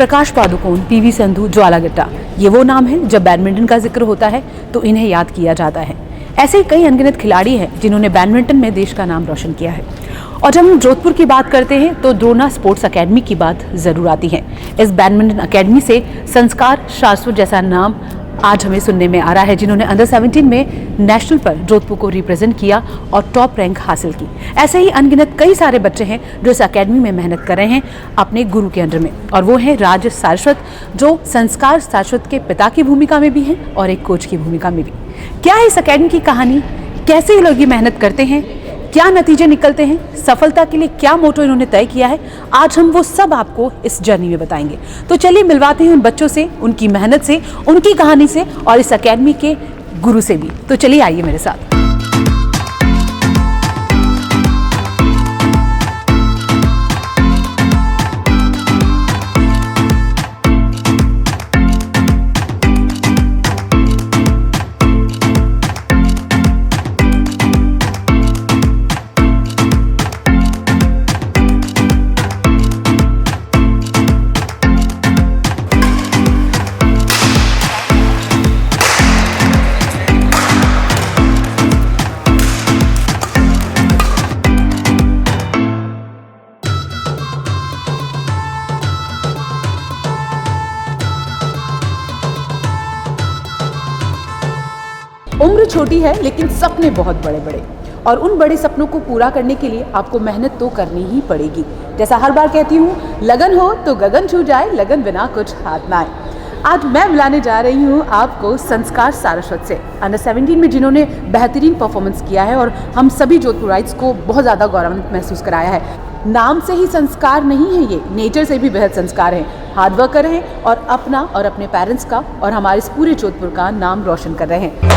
Prakash Padukone, PV Sandhu, ज्वाला गुट्टा, ये वो नाम है जब बैडमिंटन का जिक्र होता है तो इन्हें याद किया जाता है। ऐसे ही कई अनगिनत खिलाड़ी हैं जिन्होंने बैडमिंटन में देश का नाम रोशन किया है। और जब हम जोधपुर की बात करते हैं तो द्रोणा स्पोर्ट्स अकेडमी की बात ज़रूर आती है। इस बैडमिंटन अकेडमी से संस्कार शाश्वत जैसा नाम आज हमें सुनने में आ रहा है, जिन्होंने अंडर 17 में नेशनल पर जोधपुर को रिप्रेजेंट किया और टॉप रैंक हासिल की। ऐसे ही अनगिनत कई सारे बच्चे हैं जो इस अकेडमी में मेहनत कर रहे हैं अपने गुरु के अंडर में, और वो हैं राज सारस्वत, जो संस्कार शाश्वत के पिता की भूमिका में भी हैं और एक कोच की भूमिका में भी। क्या है इस अकेडमी की कहानी, कैसे ये लोग ये मेहनत करते हैं, क्या नतीजे निकलते हैं, सफलता के लिए क्या मोटो इन्होंने तय किया है, आज हम वो सब आपको इस जर्नी में बताएंगे। तो चलिए मिलवाते हैं उन बच्चों से, उनकी मेहनत से, उनकी कहानी से और इस अकेडमी के गुरु से भी। तो चलिए आइए मेरे साथ। उम्र छोटी है लेकिन सपने बहुत बड़े बड़े, और उन बड़े सपनों को पूरा करने के लिए आपको मेहनत तो करनी ही पड़ेगी। जैसा हर बार कहती हूँ, लगन हो तो गगन छू जाए, लगन बिना कुछ हाथ ना आए। आज मैं बुलाने जा रही हूँ आपको संस्कार सारस्वत से, अंडर 17 में जिन्होंने बेहतरीन परफॉर्मेंस किया है और हम सभी जोधपुराइट्स को बहुत ज़्यादा गौरवान्वित महसूस कराया है। नाम से ही संस्कार नहीं है, ये नेचर से भी बेहद संस्कार है। हार्ड वर्कर हैं और अपना और अपने पेरेंट्स का और हमारे इस पूरे जोधपुर का नाम रोशन कर रहे हैं।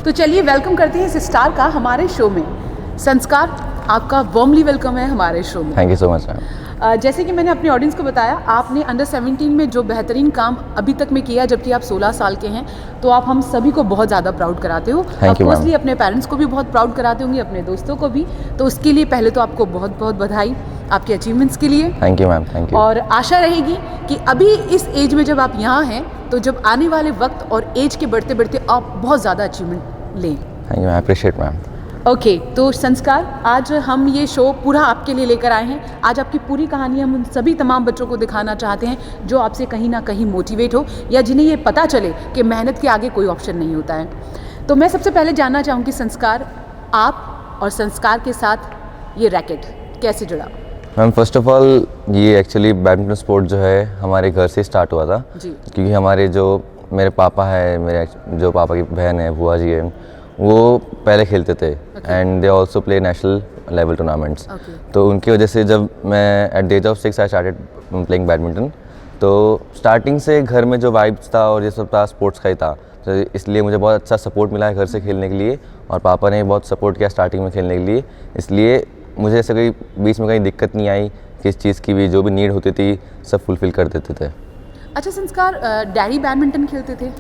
तो चलिए वेलकम करते हैं इस स्टार का हमारे शो में। संस्कार, आपका वार्मली वेलकम है हमारे शो में। Thank you so much ma'am. जैसे कि मैंने अपने ऑडियंस को बताया, आपने अंडर 17 में जो बेहतरीन काम अभी तक में किया, जबकि आप 16 साल के हैं, तो आप हम सभी को बहुत ज़्यादा प्राउड कराते हो। ऑफकोर्सली अपने पेरेंट्स को भी बहुत प्राउड कराते होंगे, अपने दोस्तों को भी। तो उसके लिए पहले तो आपको बहुत बहुत बधाई आपके अचीवमेंट्स के लिए। Thank you ma'am, thank you. और आशा रहेगी कि अभी इस एज में जब आप यहाँ हैं, तो जब आने वाले वक्त और एज के बढ़ते बढ़ते आप बहुत ज़्यादा अचीवमेंट लें। Thank you, I appreciate ma'am. Okay, तो संस्कार, आज हम ये शो पूरा आपके लिए लेकर आए हैं। आज आपकी पूरी कहानी हम उन सभी तमाम बच्चों को दिखाना चाहते हैं जो आपसे कहीं ना कहीं मोटिवेट हो, या जिन्हें ये पता चले कि मेहनत के आगे कोई ऑप्शन नहीं होता है। तो मैं सबसे पहले जानना चाहूँगी संस्कार, आप और संस्कार के साथ ये रैकेट कैसे जुड़ा? मैम फर्स्ट ऑफ ऑल ये एक्चुअली बैडमिंटन स्पोर्ट जो है हमारे घर से स्टार्ट हुआ था जी। क्योंकि हमारे जो मेरे पापा है, मेरे जो पापा की बहन है, बुआ जी है, वो पहले खेलते थे and they also play national level tournaments. तो उनकी वजह से जब मैं at the age of 6 I started playing badminton. तो स्टार्टिंग से घर में जो वाइब्स था और ये सब था स्पोर्ट्स का ही था, तो इसलिए मुझे बहुत अच्छा सपोर्ट मिला है घर से खेलने के लिए, और पापा ने बहुत सपोर्ट किया स्टार्टिंग में खेलने के लिए। इसलिए मुझे ऐसे कोई बीच में कहीं दिक्कत नहीं आई, किस चीज़ की भी जो भी नीड होती थी सब फुलफ़िल कर देते थे। अच्छा संस्कार, डैडी बैडमिंटन खेलते थे,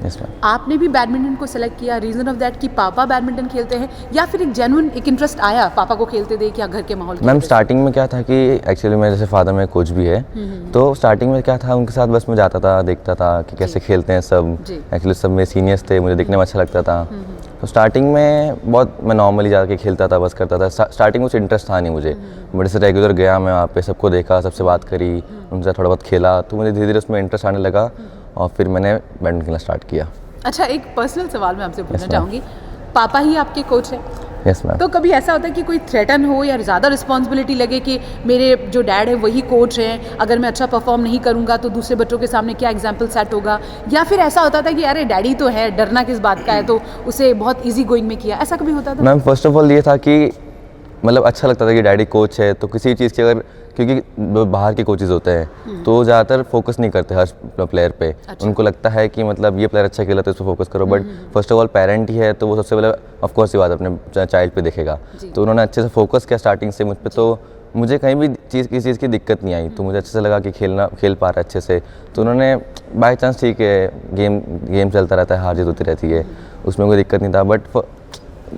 आपने भी बैडमिंटन को सेलेक्ट किया, रीजन ऑफ दैट कि पापा बैडमिंटन खेलते हैं, या फिर एक जेन्युइन एक इंटरेस्ट आया पापा को खेलते देख या घर के माहौल? मैम स्टार्टिंग में क्या था कि एक्चुअली मेरे जैसे फादर में कोच भी है, तो स्टार्टिंग में क्या था उनके साथ बस मैं जाता था, देखता था कि कैसे खेलते हैं सब। एक्चुअली सब मेरे सीनियर्स थे, मुझे देखने में अच्छा लगता था। तो स्टार्टिंग में बहुत मैं नॉर्मली जाके खेलता था, बस करता था। स्टार्टिंग में कुछ इंटरेस्ट था नहीं मुझे, बट से रेगुलर गया मैं वहाँ पे, सबको देखा, सबसे बात करी, उनसे थोड़ा बहुत खेला, तो मुझे धीरे धीरे उसमें इंटरेस्ट आने लगा और फिर मैंने बैडमिंटन खेलना स्टार्ट किया। अच्छा, एक पर्सनल सवाल मैं आपसे पूछना चाहूँगी, पापा ही आपके कोच हैं? Yes ma'am. तो कभी ऐसा होता है कि कोई थ्रेटन हो या ज़्यादा रिस्पॉन्सिबिलिटी लगे कि मेरे जो डैड है वही कोच हैं, अगर मैं अच्छा परफॉर्म नहीं करूँगा तो दूसरे बच्चों के सामने क्या एग्जाम्पल सेट होगा, या फिर ऐसा होता था कि अरे डैडी तो है, डरना किस बात का है, तो उसे बहुत ईजी गोइंग में किया, ऐसा कभी होता था? मैम फर्स्ट ऑफ ऑल ये था कि मतलब अच्छा लगता था कि डैडी कोच है, तो किसी चीज़ की अगर, क्योंकि बाहर के कोचेज़ होते हैं तो ज़्यादातर फोकस नहीं करते हर प्लेयर पे। अच्छा। उनको लगता है कि मतलब ये प्लेयर अच्छा खेला तो इस पर फोकस करो, but first of all parent ही है तो वो सबसे पहले ऑफ कोर्स ये बात अपने चाइल्ड पे देखेगा। तो उन्होंने अच्छे से फोकस किया स्टार्टिंग से मुझ पे, तो मुझे कहीं भी किसी चीज़ की दिक्कत नहीं आई, तो मुझे अच्छे से लगा कि खेल पा रहा है अच्छे से। तो उन्होंने बाई चांस ठीक है, गेम चलता रहता है, हार जीत होती रहती है, उसमें कोई दिक्कत नहीं था, बट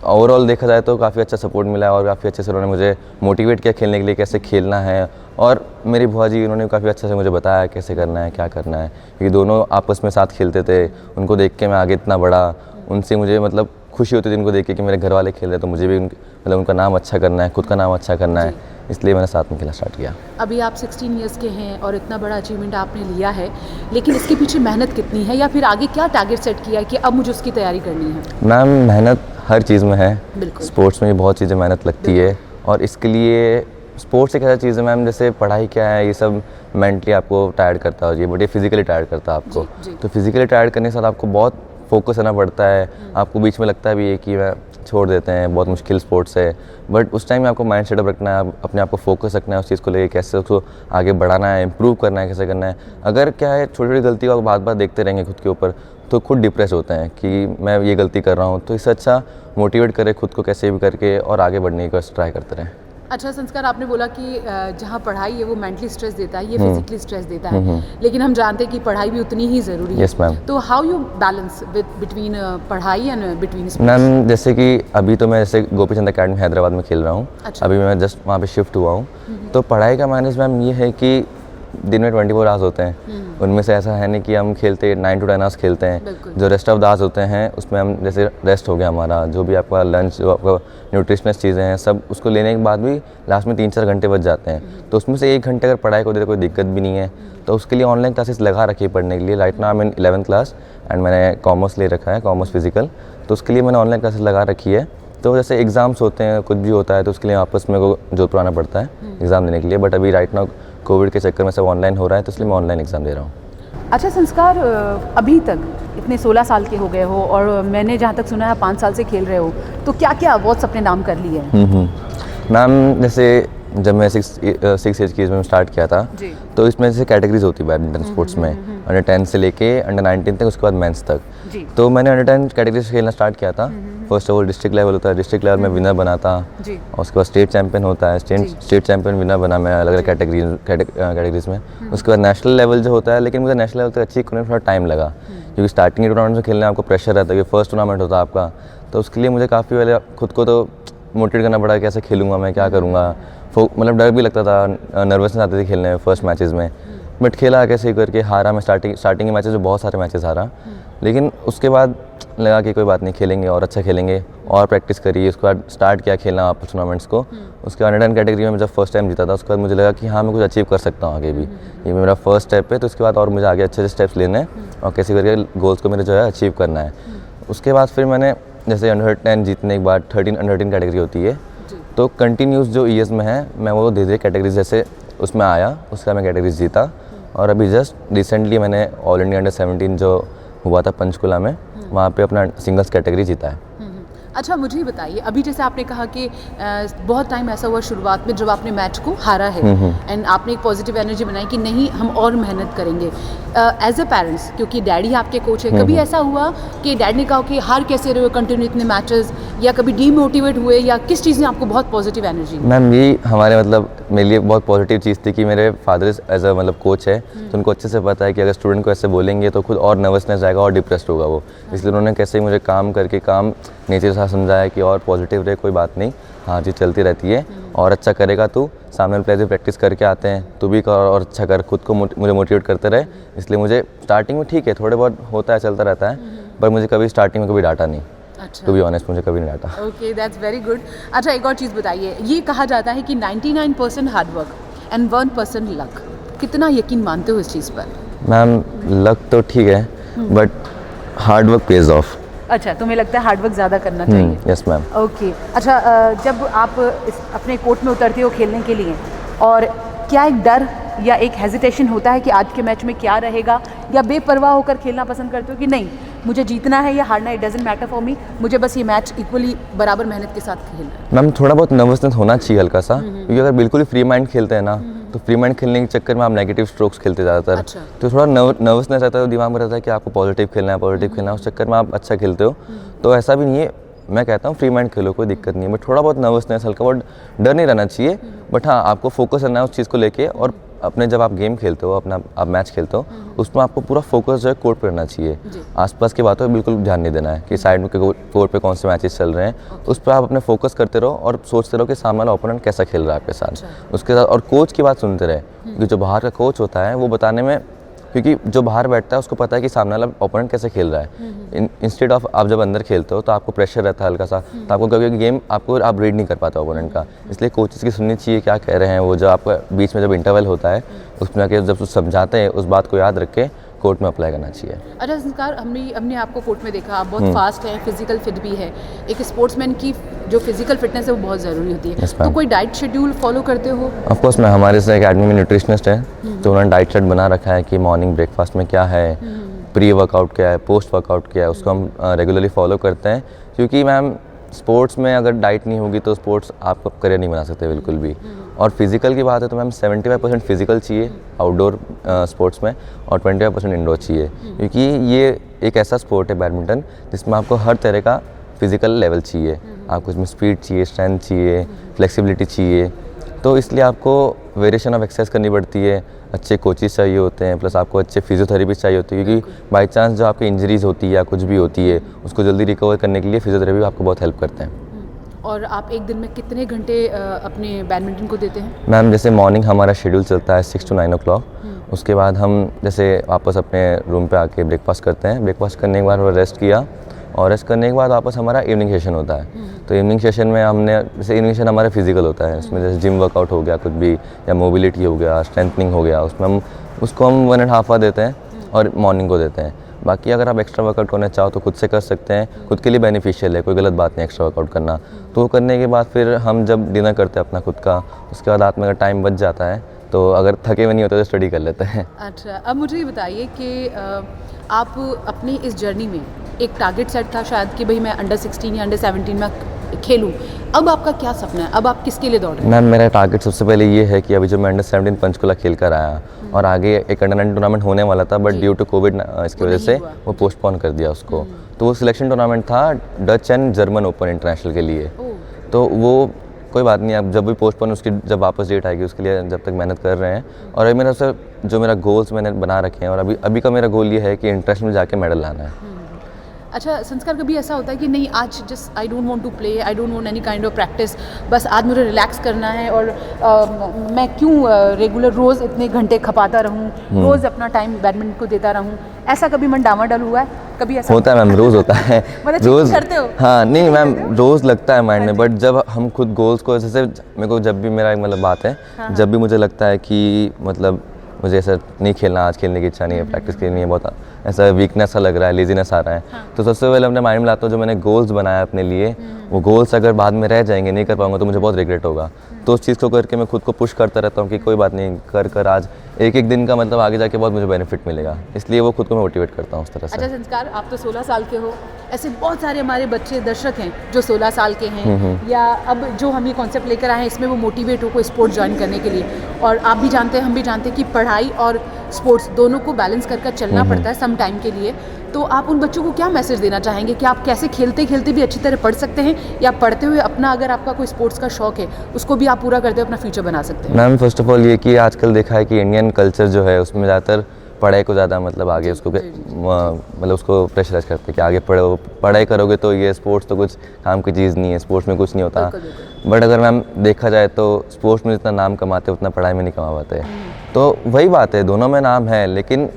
ओवरऑल देखा जाए तो काफ़ी अच्छा सपोर्ट मिला और काफ़ी अच्छे से उन्होंने मुझे मोटिवेट किया खेलने के लिए, कैसे खेलना है। और मेरी बुआ जी उन्होंने काफ़ी अच्छे से मुझे बताया कैसे करना है, क्या करना है, क्योंकि दोनों आपस में साथ खेलते थे। उनको देख के मैं आगे इतना बड़ा, उनसे मुझे मतलब खुशी होती थी उनको देख के कि मेरे घर वाले खेल रहे हैं, तो मुझे भी मतलब उनका नाम अच्छा करना है, खुद का नाम अच्छा करना है, इसलिए मैंने साथ में खेलना स्टार्ट किया। अभी आप 16 इयर्स के हैं और इतना बड़ा अचीवमेंट आपने लिया है, लेकिन इसके पीछे मेहनत कितनी है, या फिर आगे क्या टारगेट सेट किया है कि अब मुझे उसकी तैयारी करनी है? मैम मेहनत हर चीज़ में है, बिल्कुल। स्पोर्ट्स में भी बहुत चीज़ें मेहनत लगती है, और इसके लिए स्पोर्ट्स एक ऐसा चीज़ है मैम, जैसे पढ़ाई क्या है, ये सब मेंटली आपको टायर्ड करता है, बट ये फिजिकली टायर्ड करता है आपको। जी। तो फिजिकली टायर्ड करने के साथ आपको बहुत फोकस करना पड़ता है, आपको बीच में लगता है भी ये कि मैं छोड़ देते हैं, बहुत मुश्किल स्पोर्ट्स है, बट उस टाइम में आपको माइंड सेटअप रखना है, अपने आप को फोकस रखना है उस चीज़ को लेकर, कैसे उसको आगे बढ़ाना है, इम्प्रूव करना है, कैसे करना है। अगर क्या है छोटी छोटी गलती को बार बार देखते रहेंगे खुद के ऊपर, तो खुद डिप्रेस होते हैं कि मैं ये गलती कर रहा हूँ, तो इससे अच्छा मोटिवेट करें खुद को कैसे भी करके और आगे बढ़ने की ट्राई करते रहें। अच्छा संस्कार, आपने बोला कि जहाँ पढ़ाई है वो मेंटली स्ट्रेस देता है, ये फिजिकली स्ट्रेस देता है, लेकिन हम जानते हैं कि पढ़ाई भी उतनी ही ज़रूरी है। Yes ma'am. तो हाउ यू बैलेंस बिटवीन पढ़ाई एंड बिटवीन स्पोर्ट्स? मैम जैसे कि अभी तो मैं जैसे गोपीचंद अकेडमी हैदराबाद में खेल रहा हूँ। अच्छा। अभी मैं जस्ट वहाँ पे शिफ्ट हुआ हूँ, तो पढ़ाई का मैनेज मैम ये है कि दिन में 24 आवर्स होते हैं, उनमें से ऐसा है नहीं कि हम खेलते 9 to 10 आवर्स खेलते हैं। जो रेस्ट ऑफ द आवर्स होते हैं उसमें हम जैसे रेस्ट हो गया हमारा, जो भी आपका लंच, जो आपका न्यूट्रिशनस चीज़ें हैं, सब उसको लेने के बाद भी लास्ट में 3-4 घंटे बच जाते हैं। तो उसमें से 1 घंटे अगर पढ़ाई को दे तो कोई दिक्कत भी नहीं है, तो उसके लिए ऑनलाइन क्लासेस लगा रखी है पढ़ने के लिए। Right now I am in 11th class and मैंने कॉमर्स ले रखा है, कॉमर्स फिजिकल, तो उसके लिए मैंने ऑनलाइन क्लासेस लगा रखी है। तो जैसे एग्ज़ाम्स होते हैं, कुछ भी होता है, तो उसके लिए आपस में को जोधपुर आना पड़ता है एग्ज़ाम देने के लिए, बट अभी राइट नाउ कोविड के चक्कर में सब ऑनलाइन हो रहा है, तो इसलिए मैं ऑनलाइन एग्ज़ाम दे रहा हूँ। अच्छा संस्कार, अभी तक इतने 16 साल के हो गए हो और मैंने जहाँ तक सुना है 5 साल से खेल रहे हो, तो क्या क्या अवार्ड्स अपने नाम कर लिए हैं? मैम जैसे जब मैं 6 एज की एज में स्टार्ट किया था, जी। तो इसमें जैसे कैटेगरीज होती है बैडमिंटन स्पोर्ट्स में, अंडर 10 से लेके अंडर 19 तक, उसके बाद मेंस तक। जी। तो मैंने अंडर 10 कैटेगरी से खेलना स्टार्ट किया था। First of all district level होता है, डिस्ट्रिक्ट लेवल में विनर बना था, जी। और उसके बाद स्टेट चैंपियन होता है, स्टेट चैंपियन विनर बना मैं अलग अलग कैटेगरीज में। उसके बाद नेशनल लेवल जो होता है, लेकिन मुझे नेशनल लेवल तक अचीव करने में थोड़ा टाइम लगा, क्योंकि स्टार्टिंग टूर्नामेंट में खेलने आपको प्रेशर रहता है कि फर्स्ट टूर्नामेंट होता है आपका, तो उसके लिए मुझे काफ़ी पहले खुद को तो मोटिवेट करना पड़ा, कैसे खेलूँगा मैं, क्या करूँगा, मतलब डर भी लगता था, नर्वसनेस आती थी खेलने में फर्स्ट मैचेस में, बट खेला कैसे करके हारा मैं। स्टार्टिंग के मैचेस में बहुत सारे मैचेस हारा, लेकिन उसके बाद लगा कि कोई बात नहीं, खेलेंगे और अच्छा खेलेंगे, और प्रैक्टिस करी। उसके बाद स्टार्ट किया खेलना वापस टूर्नामेंट्स को। उसके बाद अंडर 10 कैटेगरी में जब फर्स्ट टाइम जीता था, उसके बाद मुझे लगा कि हाँ मैं कुछ अचीव कर सकता हूँ आगे भी, ये मेरा फर्स्ट स्टेप है, तो उसके बाद और मुझे आगे अच्छे अच्छे स्टेप्स लेने हैं और कैसे करके गोल्स को मेरे जो है अचीव करना है। उसके बाद फिर मैंने जैसे अंडर 10 जीतने के बाद अंडर 13 कैटेगरी होती है, तो कंटिन्यूस जो ईयर्स में है मैं वो धीरे धीरे कैटेगरीज जैसे उसमें आया, उसका मैं कैटेगरीज जीता, और अभी जस्ट रिसेंटली मैंने ऑल इंडिया अंडर 17 जो हुआ था पंचकुला में, वहाँ पे अपना सिंगल्स कैटेगरी जीता है। अच्छा मुझे बताइए, अभी जैसे आपने कहा कि बहुत टाइम ऐसा हुआ शुरुआत में जब आपने मैच को हारा है, एंड आपने एक पॉजिटिव एनर्जी बनाई कि नहीं हम और मेहनत करेंगे एज अ पेरेंट्स, क्योंकि डैडी आपके कोच है। कभी ऐसा हुआ कि डैड ने कहा कि हार कैसे रहे हो कंटिन्यू इतने मैचेस, या कभी डीमोटिवेट हुए, या किस चीज़ ने आपको बहुत पॉजिटिव एनर्जी? मैम ये हमारे मतलब मेरे लिए बहुत पॉजिटिव चीज़ थी कि मेरे फादर एज अ मतलब कोच है, तो उनको अच्छे से पता है कि अगर स्टूडेंट को ऐसे बोलेंगे तो खुद और नर्वसनेस आएगा और डिप्रेस्ड होगा वो, इसलिए उन्होंने कैसे मुझे काम नेचर से समझाया कि और पॉजिटिव रहे, कोई बात नहीं, हाँ जी चलती रहती है, और अच्छा करेगा तू, सामने प्लेयर प्रैक्टिस करके आते हैं, तू भी कर और अच्छा कर, खुद को मुझे मोटिवेट करते रहे। इसलिए मुझे स्टार्टिंग में ठीक है थोड़े बहुत होता है, चलता रहता है, पर मुझे कभी स्टार्टिंग में कभी डांटा नहीं। अच्छा, टू बी ऑनेस्ट मुझे कभी नहीं डांटा। Okay, that's very good. अच्छा एक और चीज़ बताइए, ये कहा जाता है कि 99% हार्डवर्क एंड 1% लक, कितना यकीन मानते हो इस चीज़ पर? मैम लक तो ठीक है, बट हार्डवर्क पेज ऑफ। अच्छा, तुम्हें लगता है हार्डवर्क ज़्यादा करना चाहिए? Yes ma'am. ओके, अच्छा, जब आप अपने कोर्ट में उतरते हो खेलने के लिए, और क्या एक डर या एक हेजिटेशन होता है कि आज के मैच में क्या रहेगा, या बेपरवाह होकर खेलना पसंद करते हो कि नहीं, मुझे जीतना है या हारना, it doesn't matter for me, मुझे बस ये मैच इक्वली बराबर मेहनत के साथ खेलना है? मैम थोड़ा बहुत नर्वसनेस होना चाहिए हल्का सा, क्योंकि अगर बिल्कुल ही फ्री माइंड खेलते हैं ना, तो फ्री माइंड खेलने के चक्कर में आप नेगेटिव स्ट्रोक्स खेलते ज़्यादातर। अच्छा। तो थोड़ा नर्वसनेस रहता है, तो दिमाग में रहता है कि आपको पॉजिटिव खेलना है, पॉजिटिव खेलना है, उस चक्कर में आप अच्छा खेलते हो। तो ऐसा भी नहीं है, मैं कहता हूँ फ्री माइंड खेलो, कोई दिक्कत नहीं है, बट थोड़ा बहुत नर्वसनेस, हल्का बहुत डर नहीं रहना चाहिए। बट हाँ, आपको फोकस करना है उस चीज़ को लेके, और अपने जब आप गेम खेलते हो, अपना आप मैच खेलते हो, उसमें आपको पूरा फोकस जो है कोर्ट पे रहना चाहिए। आसपास की बातों पे बिल्कुल ध्यान नहीं देना है कि साइड में कोर्ट पे कौन से मैचेस चल रहे हैं, उस पर आप अपने फोकस करते रहो और सोचते रहो कि सामने वाला ओपोनेंट कैसा खेल रहा है आपके साथ। उसके साथ और कोच की बात सुनते रहे, क्योंकि जो बाहर का कोच होता है वो बताने में, क्योंकि जो बाहर बैठता है उसको पता है कि सामने वाला ओपोनेंट कैसे खेल रहा है। इंस्टेड ऑफ आप जब अंदर खेलते हो तो आपको प्रेशर रहता है हल्का सा, तो आपको कभी गेम आप रीड नहीं कर पाते ओपोनेंट का। इसलिए कोचेस की सुननी चाहिए क्या कह रहे हैं वो, जो आपका बीच में जब इंटरवल होता है उसमें आके जब समझाते हैं, उस बात को याद रख के कोर्ट में अप्लाई करना चाहिए। अच्छा संस्कार, हमने आपको कोर्ट में देखा, आप बहुत फास्ट हैं, फिजिकल फिट भी है। एक स्पोर्ट्समैन की जो फिजिकल फिटनेस है वो बहुत ज़रूरी होती है। Yes, तो ma'am. कोई डाइट शेड्यूल फॉलो करते हो? ऑफ कोर्स मैं, हमारे से एकेडमी में न्यूट्रिशनिस्ट है, तो उन्होंने डाइट चार्ट बना रखा है कि मॉर्निंग ब्रेकफास्ट में क्या है, प्री वर्कआउट क्या है, पोस्ट वर्कआउट क्या है, उसको हम रेगुलरली फॉलो करते हैं। क्योंकि मैम स्पोर्ट्स में अगर डाइट नहीं होगी तो स्पोर्ट्स आप करियर नहीं बना सकते बिल्कुल भी। और फिजिकल की बात है तो मैम 75% फिजिकल चाहिए आउटडोर स्पोर्ट्स में, और 25% इंडोर चाहिए, क्योंकि ये एक ऐसा स्पोर्ट है बैडमिंटन जिसमें आपको हर तरह का फिजिकल लेवल चाहिए। आपको इसमें स्पीड चाहिए, स्ट्रेंथ चाहिए, फ्लेक्सिबिलिटी चाहिए, तो इसलिए आपको वेरिएशन ऑफ एक्सरसाइज करनी पड़ती है। अच्छे कोचेस चाहिए होते हैं, प्लस आपको अच्छे फिजियोथेरेपी चाहिए होती है, क्योंकि बाई चांस जो आपकी इंजरीज होती है या कुछ भी होती है उसको जल्दी रिकवर करने के लिए फिजियोथेरेपी आपको बहुत हेल्प करते हैं। और आप एक दिन में कितने घंटे अपने बैडमिंटन को देते हैं? मैम जैसे मॉर्निंग हमारा शेड्यूल चलता है 6 to 9 o'clock, उसके बाद हम जैसे वापस अपने रूम पे आके ब्रेकफास्ट करते हैं। ब्रेकफास्ट करने के बाद वो रेस्ट किया, और रेस्ट करने के बाद वापस हमारा इवनिंग सेशन होता है। तो इवनिंग सेशन में हमने, जैसे इवनिंग सेशन हमारा फिजिकल होता है, इसमें जैसे जिम वर्कआउट हो गया कुछ भी, या मोबिलिटी हो गया, स्ट्रेंथनिंग हो गया, उसमें हम उसको 1.5 आवर देते हैं और मॉर्निंग को देते हैं। बाकी अगर आप एक्स्ट्रा वर्कआउट करना चाहो तो खुद से कर सकते हैं, खुद के लिए बेनिफिशियल है, कोई गलत बात नहीं एक्स्ट्रा वर्कआउट करना। तो वो करने के बाद फिर हम जब डिनर करते हैं अपना खुद का, उसके बाद रात में अगर टाइम बच जाता है तो अगर थके हुए नहीं होते तो स्टडी कर लेते हैं। अच्छा, अब मुझे ये बताइए कि आप अपनी इस जर्नी में एक टारगेट सेट था शायद कि भाई मैं अंडर 16 या अंडर 17 में खेलूं, अब आपका क्या सपना है, अब आप किसके लिए दौड़ रहे हैं? मैम मेरा टारगेट सबसे पहले ये है कि अभी जो मैं अंडर 17 पंचकुला खेल कर आया, और आगे एक अंडर 9 टूर्नामेंट होने वाला था, बट ड्यू टू कोविड इसकी वजह से वो पोस्टपोन कर दिया उसको। तो वो सिलेक्शन टूर्नामेंट था Dutch and German open international के लिए। तो वो कोई बात नहीं, अब जब भी पोस्टपोन, उसकी जब वापस डेट आएगी उसके लिए जब तक मेहनत कर रहे हैं। और अभी मेरा सर जो मेरा गोल्स मैंने बना रखे हैं, और अभी का मेरा गोल ये है कि इंटरनेशनल जाके मेडल लाना है। अच्छा संस्कार, कभी ऐसा होता है कि नहीं आज just I don't want to play, I don't want any kind of practice, बस आज मुझे रिलैक्स करना है, और मैं क्यों रेगुलर रोज़ इतने घंटे खपाता रहूं, रोज़ अपना टाइम बैडमिंटन को देता रहूं, ऐसा कभी मन डामाडोल हुआ है? कभी ऐसा होता है मैम, रोज़ होता है। मतलब रोज़ करते हो? हाँ, नहीं मैम, रोज़ लगता है माइंड में, बट जब हम खुद गोल्स को, जैसे मेरे को जब भी मेरा मतलब बात है, जब भी मुझे लगता है कि मतलब मुझे ऐसा नहीं खेलना, आज खेलने की इच्छा नहीं है, प्रैक्टिस करनी है, बहुत ऐसा वीकनेस सा लग रहा है, लेजीनेस आ रहा है, तो सबसे पहले अपने माइंड में लाता हूँ जो मैंने गोल्स बनाया अपने लिए, वो गोल्स अगर बाद में रह जाएंगे, नहीं कर पाऊंगा तो मुझे बहुत रिग्रेट होगा। तो उस चीज़ को करके मैं खुद को पुश करता रहता हूँ कि कोई बात नहीं, कर आज एक दिन का मतलब आगे जाके बहुत मुझे बेनिफिट मिलेगा, इसलिए वो खुद को मैं मोटिवेट करता हूँ उस तरह से। अच्छा संस्कार, आप तो 16 साल के हो, ऐसे बहुत सारे हमारे बच्चे दर्शक हैं जो 16 साल के हैं, या अब जो हम ये कॉन्सेप्ट लेकर आए हैं इसमें वो मोटिवेट हो कोई स्पोर्ट्स ज्वाइन करने के लिए, और आप भी जानते हैं, हम भी जानते हैं कि पढ़ाई और स्पोर्ट्स दोनों को बैलेंस कर चलना पड़ता है सम टाइम के लिए। तो आप उन बच्चों को क्या मैसेज देना चाहेंगे कि आप कैसे खेलते खेलते भी अच्छी तरह पढ़ सकते हैं, या पढ़ते हुए अपना अगर आपका कोई स्पोर्ट्स का शौक है उसको भी आप पूरा करते हुए अपना फ्यूचर बना सकते हैं? मैम फर्स्ट ऑफ ऑल ये कि आजकल देखा है कि इंडियन कल्चर जो है उसमें ज़्यादातर पढ़ाई को ज़्यादा मतलब आगे उसको मतलब उसको प्रेशराइज करते हैं कि आगे पढ़ाई करोगे तो ये स्पोर्ट्स तो कुछ काम की चीज़ नहीं है, स्पोर्ट्स में कुछ नहीं होता। बट अगर मैम देखा जाए तो स्पोर्ट्स में जितना नाम कमाते उतना पढ़ाई में नहीं कमा पाते। तो वही बात है, दोनों में नाम है, लेकिन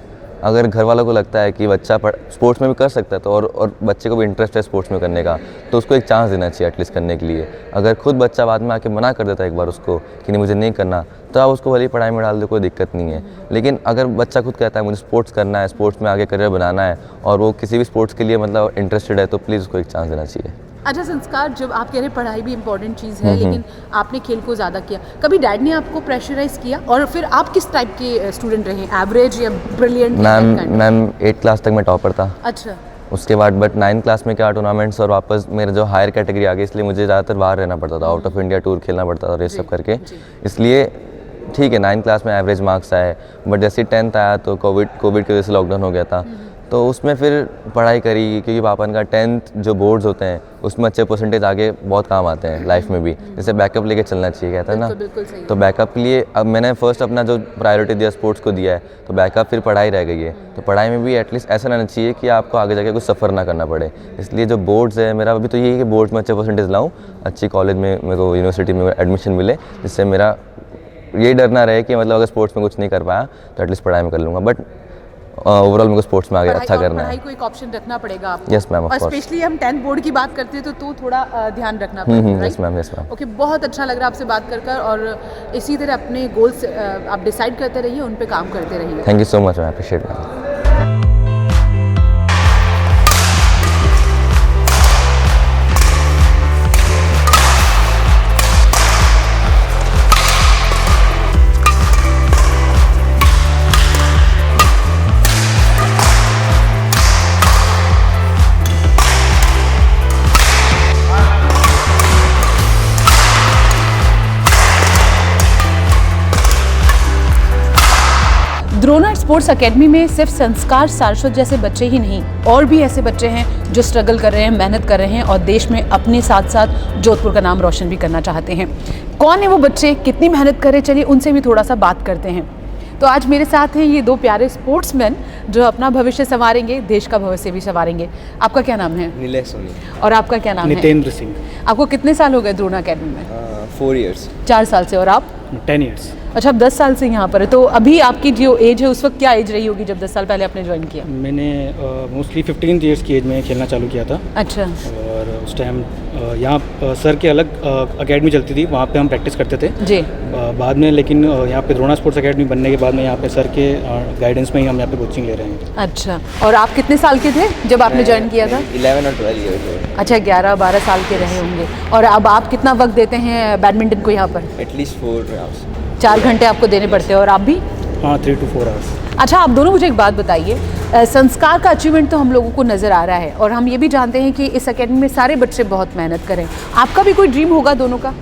अगर घर वालों को लगता है कि बच्चा स्पोर्ट्स में भी कर सकता है तो और बच्चे को भी इंटरेस्ट है स्पोर्ट्स में करने का, तो उसको एक चांस देना चाहिए एटलीस्ट करने के लिए। अगर खुद बच्चा बाद में आके मना कर देता है एक बार उसको कि नहीं मुझे नहीं करना, तो आप उसको भले ही पढ़ाई में डाल दो, कोई दिक्कत नहीं है। लेकिन अगर बच्चा खुद कहता है मुझे स्पोर्ट्स करना है, स्पोर्ट्स में आगे करियर बनाना है और वो किसी भी स्पोर्ट्स के लिए मतलब इंटरेस्टेड है, तो प्लीज़ उसको एक चांस देना चाहिए। अच्छा संस्कार, जब आप कह रहे हैं पढ़ाई भी इंपॉर्टेंट चीज़ है, लेकिन आपने खेल को ज़्यादा किया, कभी डैड ने आपको प्रेशराइज किया? और फिर आप किस टाइप के स्टूडेंट रहे, एवरेज या ब्रिलियंट? मैम 8th क्लास तक मैं टॉपर था। अच्छा। उसके बाद बट 9th क्लास में क्या टूर्नामेंट्स और वापस मेरे जो हायर कैटेगरी आ गई, इसलिए मुझे ज़्यादातर बाहर रहना पड़ता था, आउट ऑफ इंडिया टूर खेलना पड़ता था और ये सब करके। इसलिए ठीक है 9th क्लास में एवरेज मार्क्स आए, बट जैसे 10th आया तो कोविड की वजह से लॉकडाउन हो गया था, तो उसमें फिर पढ़ाई करी, क्योंकि पापा का 10th जो बोर्ड्स होते हैं उसमें अच्छे परसेंटेज आगे बहुत काम आते हैं लाइफ में भी, जैसे बैकअप लेके चलना चाहिए कहता है ना। तो बैकअप के लिए अब मैंने फर्स्ट अपना जो प्रायोरिटी दिया स्पोर्ट्स को दिया है, तो बैकअप फिर पढ़ाई रह गई है। तो पढ़ाई में भी एटलीस्ट ऐसा रहना चाहिए कि आपको आगे जाके कुछ सफ़र ना करना पड़े। इसलिए जो बोर्ड्स है मेरा अभी तो यही है कि बोर्ड्स में अच्छे परसेंटेज लाऊँ, अच्छी कॉलेज में मेरे को यूनिवर्सिटी में एडमिशन मिले, जिससे मेरा यही डर ना रहे कि मतलब अगर स्पोर्ट्स में कुछ नहीं कर पाया तो एटलीस्ट पढ़ाई में कर लूँगा। बट ओवरऑल मेरे को स्पोर्ट्स में आगे अच्छा करना है। पढ़ाई को एक ऑप्शन रखना पड़ेगा आपको। Yes ma'am, of course. Specially हम 10th बोर्ड की बात करते हैं तो थोड़ा ध्यान रखना पड़ेगा। Yes ma'am, yes ma'am. Okay, बहुत अच्छा लग रहा है आपसे बात कर और इसी तरह अपने गोल्स आप डिसाइड करते रहिए, उन पे काम करते रहिए। Thank you so much, I appreciate ma'am. Drona sports academy में सिर्फ संस्कार सारस्वत जैसे बच्चे ही नहीं, और भी ऐसे बच्चे हैं जो स्ट्रगल कर रहे हैं, मेहनत कर रहे हैं और देश में अपने साथ साथ जोधपुर का नाम रोशन भी करना चाहते हैं। कौन है वो बच्चे, कितनी मेहनत कर रहे, चलिए उनसे भी थोड़ा सा बात करते हैं। तो आज मेरे साथ हैं ये दो प्यारे स्पोर्ट्समैन जो अपना भविष्य संवारेंगे, देश का भविष्य भी संवारेंगे। आपका क्या नाम है? नीलेश सोनी। और आपका क्या नाम है? नितेंद्र सिंह। आपको कितने साल हो गए द्रोणा अकेडमी में? 4 years। 4 साल से। और आप? 10 years। अच्छा, आप 10 साल से यहाँ पर है। तो अभी आपकी जो एज है उस वक्त क्या एज रही होगी जब 10 साल पहले आपने ज्वाइन किया? मैंने मोस्टली 15 years की एज में खेलना चालू किया था। अच्छा। और उस टाइम यहाँ सर के अलग अकेडमी चलती थी, वहाँ पे हम प्रैक्टिस करते थे जी। बाद में लेकिन यहाँ पे द्रोणा स्पोर्ट्स एकेडमी बनने के बाद में यहाँ पे सर के गाइडेंस में ही हम यहाँ पे कोचिंग ले रहे हैं। अच्छा, और आप कितने साल के थे जब आपने ज्वाइन किया था? 11 और 12 years। अच्छा, 11-12 साल के रहे होंगे। और अब आप कितना वक्त देते हैं बैडमिंटन को यहाँ पर? At least 4 hours। 4 घंटे आपको देने पड़ते हैं। और आप भी? हाँ, 3 to 4 hours। अच्छा, आप दोनों मुझे एक बात बताइए, संस्कार का अचीवमेंट तो हम लोगों को नज़र आ रहा है और हम ये भी जानते हैं कि इस एकेडमी में सारे बच्चे बहुत मेहनत करें। आपका भी कोई ड्रीम होगा दोनों का?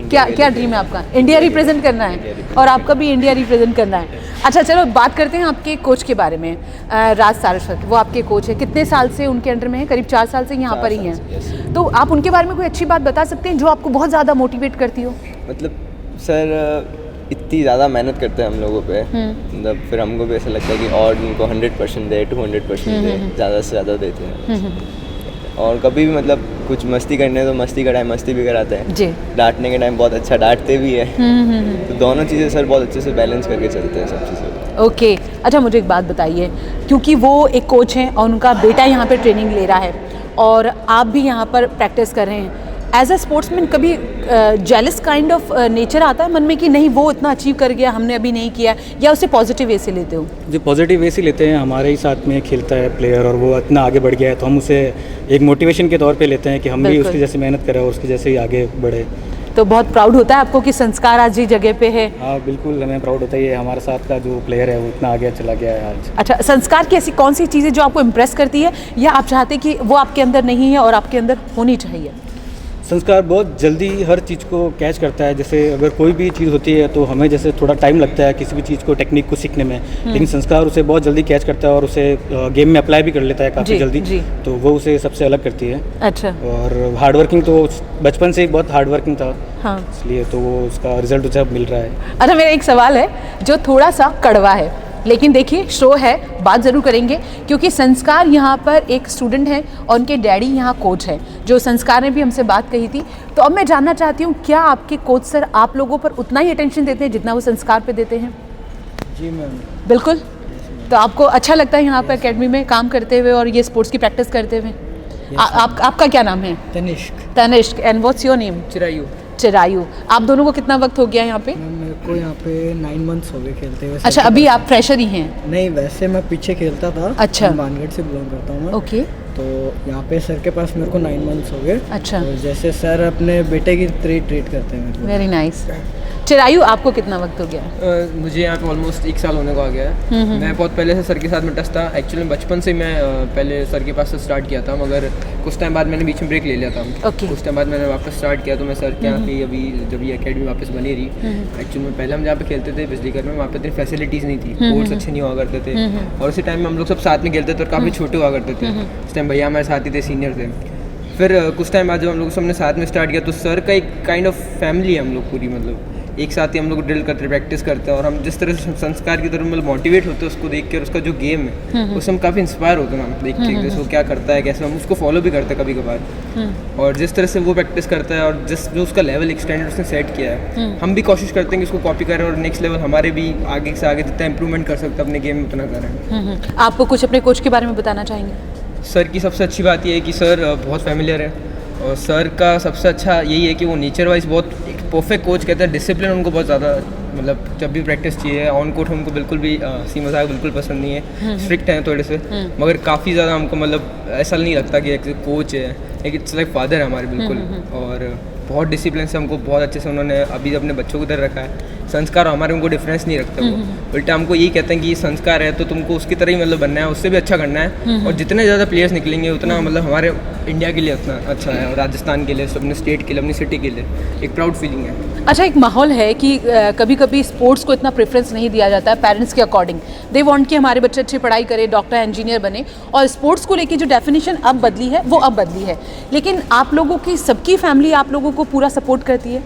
क्या ड्रीम है आपका? इंडिया रिप्रेजेंट करना है और आपका भी इंडिया रिप्रेजेंट करना है। अच्छा, चलो बात करते हैं आपके कोच के बारे में। राज सारस्वत, वो आपके कोच है, कितने साल से उनके अंडर में है? करीब 4 साल से यहाँ पर ही हैं। तो आप उनके बारे में कोई अच्छी बात बता सकते हैं जो आपको बहुत ज़्यादा मोटिवेट करती हो? मतलब सर इतनी ज़्यादा मेहनत करते हैं हम लोगों पे, मतलब फिर हमको भी ऐसा लगता है कि और उनको 100% दे, 200% दे, ज़्यादा से ज़्यादा देते हैं। और कभी भी मतलब कुछ मस्ती करने तो मस्ती का टाइम मस्ती भी कराते हैं जी, डांटने के टाइम बहुत अच्छा डांटते भी है। तो दोनों चीज़ें सर बहुत अच्छे से बैलेंस करके चलते हैं सब चीज़ें। ओके। अच्छा, मुझे एक बात बताइए, क्योंकि वो एक कोच हैं और उनका बेटा यहाँ पे ट्रेनिंग ले रहा है और आप भी यहाँ पर प्रैक्टिस कर रहे हैं, एज अ स्पोर्ट्समैन कभी जेलस काइंड ऑफ नेचर आता है मन में कि नहीं वो इतना अचीव कर गया, हमने अभी नहीं किया, या उसे पॉजिटिव वे से लेते हो? जो पॉजिटिव वे से लेते हैं, हमारे ही साथ में खेलता है प्लेयर और वो इतना आगे बढ़ गया है तो हम उसे एक मोटिवेशन के तौर पे लेते हैं कि हम भी उसकी जैसे मेहनत करें और उसकी जैसे ही आगे बढ़े। तो बहुत प्राउड होता है आपको कि संस्कार आज ही जगह पे है? हाँ बिल्कुल, हमें प्राउड होता है। ये हमारे साथ का जो प्लेयर है वो इतना आगे चला गया है आज। अच्छा, संस्कार की ऐसी कौन सी चीज़ें जो आपको इम्प्रेस करती है या आप चाहते कि वो आपके अंदर नहीं है और आपके अंदर होनी चाहिए? संस्कार बहुत जल्दी हर चीज़ को कैच करता है। जैसे अगर कोई भी चीज़ होती है तो हमें जैसे थोड़ा टाइम लगता है किसी भी चीज़ को, टेक्निक को सीखने में, लेकिन संस्कार उसे बहुत जल्दी कैच करता है और उसे गेम में अप्लाई भी कर लेता है काफ़ी जल्दी। तो वो उसे सबसे अलग करती है। अच्छा। और हार्ड वर्किंग तो बचपन से ही बहुत हार्ड वर्किंग था। हाँ। इसलिए तो वो उसका रिजल्ट उसे अब मिल रहा है। अच्छा, मेरा एक सवाल है जो थोड़ा सा कड़वा है, लेकिन देखिए शो है, बात ज़रूर करेंगे क्योंकि संस्कार यहाँ पर एक स्टूडेंट है और उनके डैडी यहाँ कोच है, जो संस्कार ने भी हमसे बात कही थी। तो अब मैं जानना चाहती हूँ, क्या आपके कोच सर आप लोगों पर उतना ही अटेंशन देते हैं जितना वो संस्कार पे देते हैं? जी मैम। बिल्कुल। तो आपको अच्छा लगता है यहाँ पे एकेडमी में काम करते हुए और ये स्पोर्ट्स की प्रैक्टिस करते हुए? आपका क्या नाम है? Tanishq. And what's your name? Chirayu. आप दोनों को कितना वक्त हो गया यहाँ पे? मेरे को यहाँ पे 9 मंथ्स हो गए खेलते हुए। अच्छा, अभी आप फ्रेशर ही हैं? नहीं, वैसे मैं पीछे खेलता था। अच्छा, मानगढ़ से बिलोंग करता हूँ मैं। ओके। तो यहाँ पे सर के पास मेरे को 9 मंथ्स हो गए। अच्छा। तो जैसे सर अपने बेटे की ट्रीट करते हैं। Very nice. चिरायु, आपको कितना वक्त हो गया? मुझे यहाँ पे ऑलमोस्ट 1 साल होने को आ गया है। मैं बहुत पहले से सर के साथ में टच था। एक्चुअली बचपन से मैं पहले सर के पास से स्टार्ट किया था, मगर कुछ टाइम बाद मैंने बीच में ब्रेक ले लिया था। Okay. कुछ टाइम बाद मैंने वापस स्टार्ट किया, तो मैं सर के यहाँ पे अभी जब ये एकेडमी वापस बनी रही, एक्चुअली में पहले हम जहाँ पे खेलते थे बिजलीघर में, वहाँ पे इतनी फैसिलिटीज़ नहीं थी, कोर्ट्स अच्छे नहीं हुआ करते थे, और उसी टाइम में हम लोग सब साथ में खेलते थे और काफ़ी छोटे हुआ करते थे। उस टाइम भैया हमारे साथ ही थे, सीनियर थे। फिर कुछ टाइम बाद जब हम लोग सबने साथ में स्टार्ट किया, तो सर का एक काइंड ऑफ फैमिली है हम लोग पूरी, मतलब एक साथ ही हम लोग ड्रिल करते प्रैक्टिस करते हैं, और हम जिस तरह से संस्कार की तरफ मतलब मोटिवेट होते हैं उसको देख कर, उसका जो गेम है उससे हम काफ़ी इंस्पायर होते हैं हम देख के, जैसे वो क्या करता है, कैसे हम उसको फॉलो भी करते हैं कभी कभार, और जिस तरह से वो प्रैक्टिस करता है और जिस जो उसका लेवल एक स्टैंडर्ड उसने सेट किया है, हम भी कोशिश करते हैं कि उसको कॉपी करें और नेक्स्ट लेवल हमारे भी आगे से आगे जितना इंप्रूवमेंट कर सकते हैं अपने गेम में उतना करें। आपको कुछ अपने कोच के बारे में बताना चाहेंगे? सर की सबसे अच्छी बात यह है कि सर बहुत फैमिलियर है, और सर का सबसे अच्छा यही है कि वो नेचर वाइज बहुत एक परफेक्ट कोच कहते हैं। डिसिप्लिन उनको बहुत ज़्यादा, मतलब जब भी प्रैक्टिस चाहिए ऑन कोर्ट उनको बिल्कुल भी सी मजाक बिल्कुल पसंद नहीं है, स्ट्रिक्ट हैं थोड़े से, मगर काफ़ी ज़्यादा हमको मतलब ऐसा नहीं लगता कि एक कोच है, एक इट्स लाइक फादर है हमारे बिल्कुल, और बहुत डिसिप्लिन से हमको बहुत अच्छे से उन्होंने अभी अपने बच्चों को इधर रखा है। संस्कार हमारे उनको डिफरेंस नहीं रखते, वो उल्टा हमको यही कहते हैं कि ये संस्कार है तो तुमको उसकी तरह ही मतलब बनना है, उससे भी अच्छा करना है, और जितने ज़्यादा प्लेयर्स निकलेंगे उतना मतलब हमारे इंडिया के लिए उतना अच्छा है, और राजस्थान के लिए, अपने स्टेट के लिए, अपनी सिटी के लिए एक प्राउड फीलिंग है। अच्छा, एक माहौल है कि कभी कभी स्पोर्ट्स को इतना प्रेफरेंस नहीं दिया जाता है पेरेंट्स के अकॉर्डिंग। दे वांट कि हमारे बच्चे अच्छी पढ़ाई करें, डॉक्टर इंजीनियर बने, और स्पोर्ट्स को लेके जो डेफिनेशन अब बदली है वो अब बदली है, लेकिन आप लोगों की सबकी फैमिली आप लोगों को पूरा सपोर्ट करती है?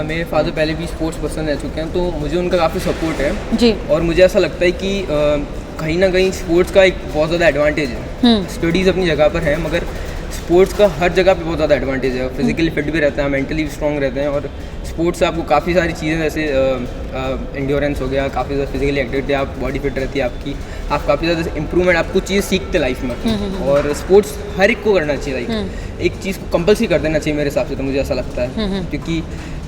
मेरे फादर पहले भी स्पोर्ट्स पसंद रह चुके हैं, तो मुझे उनका काफ़ी सपोर्ट है जी, और मुझे ऐसा लगता है कि कहीं ना कहीं स्पोर्ट्स का एक बहुत ज़्यादा एडवांटेज है। स्टडीज़ अपनी जगह पर है, मगर स्पोर्ट्स का हर जगह पे बहुत ज़्यादा एडवांटेज है। फिजिकली फिट भी रहते हैं, मेंटली भी स्ट्रॉन्ग रहते हैं, और स्पोर्ट्स से आपको काफ़ी सारी चीज़ें जैसे इंड्योरेंस हो गया, काफ़ी ज़्यादा फिजिकली एक्टिविटी, आप बॉडी फिट रहती है आपकी, आप काफ़ी ज़्यादा इंप्रूवमेंट, आप कुछ चीज़ें सीखते लाइफ में, और स्पोर्ट्स हर एक को करना चाहिए। लाइक एक चीज़ को कंपल्सरी कर देना चाहिए मेरे हिसाब से, तो मुझे ऐसा लगता है, क्योंकि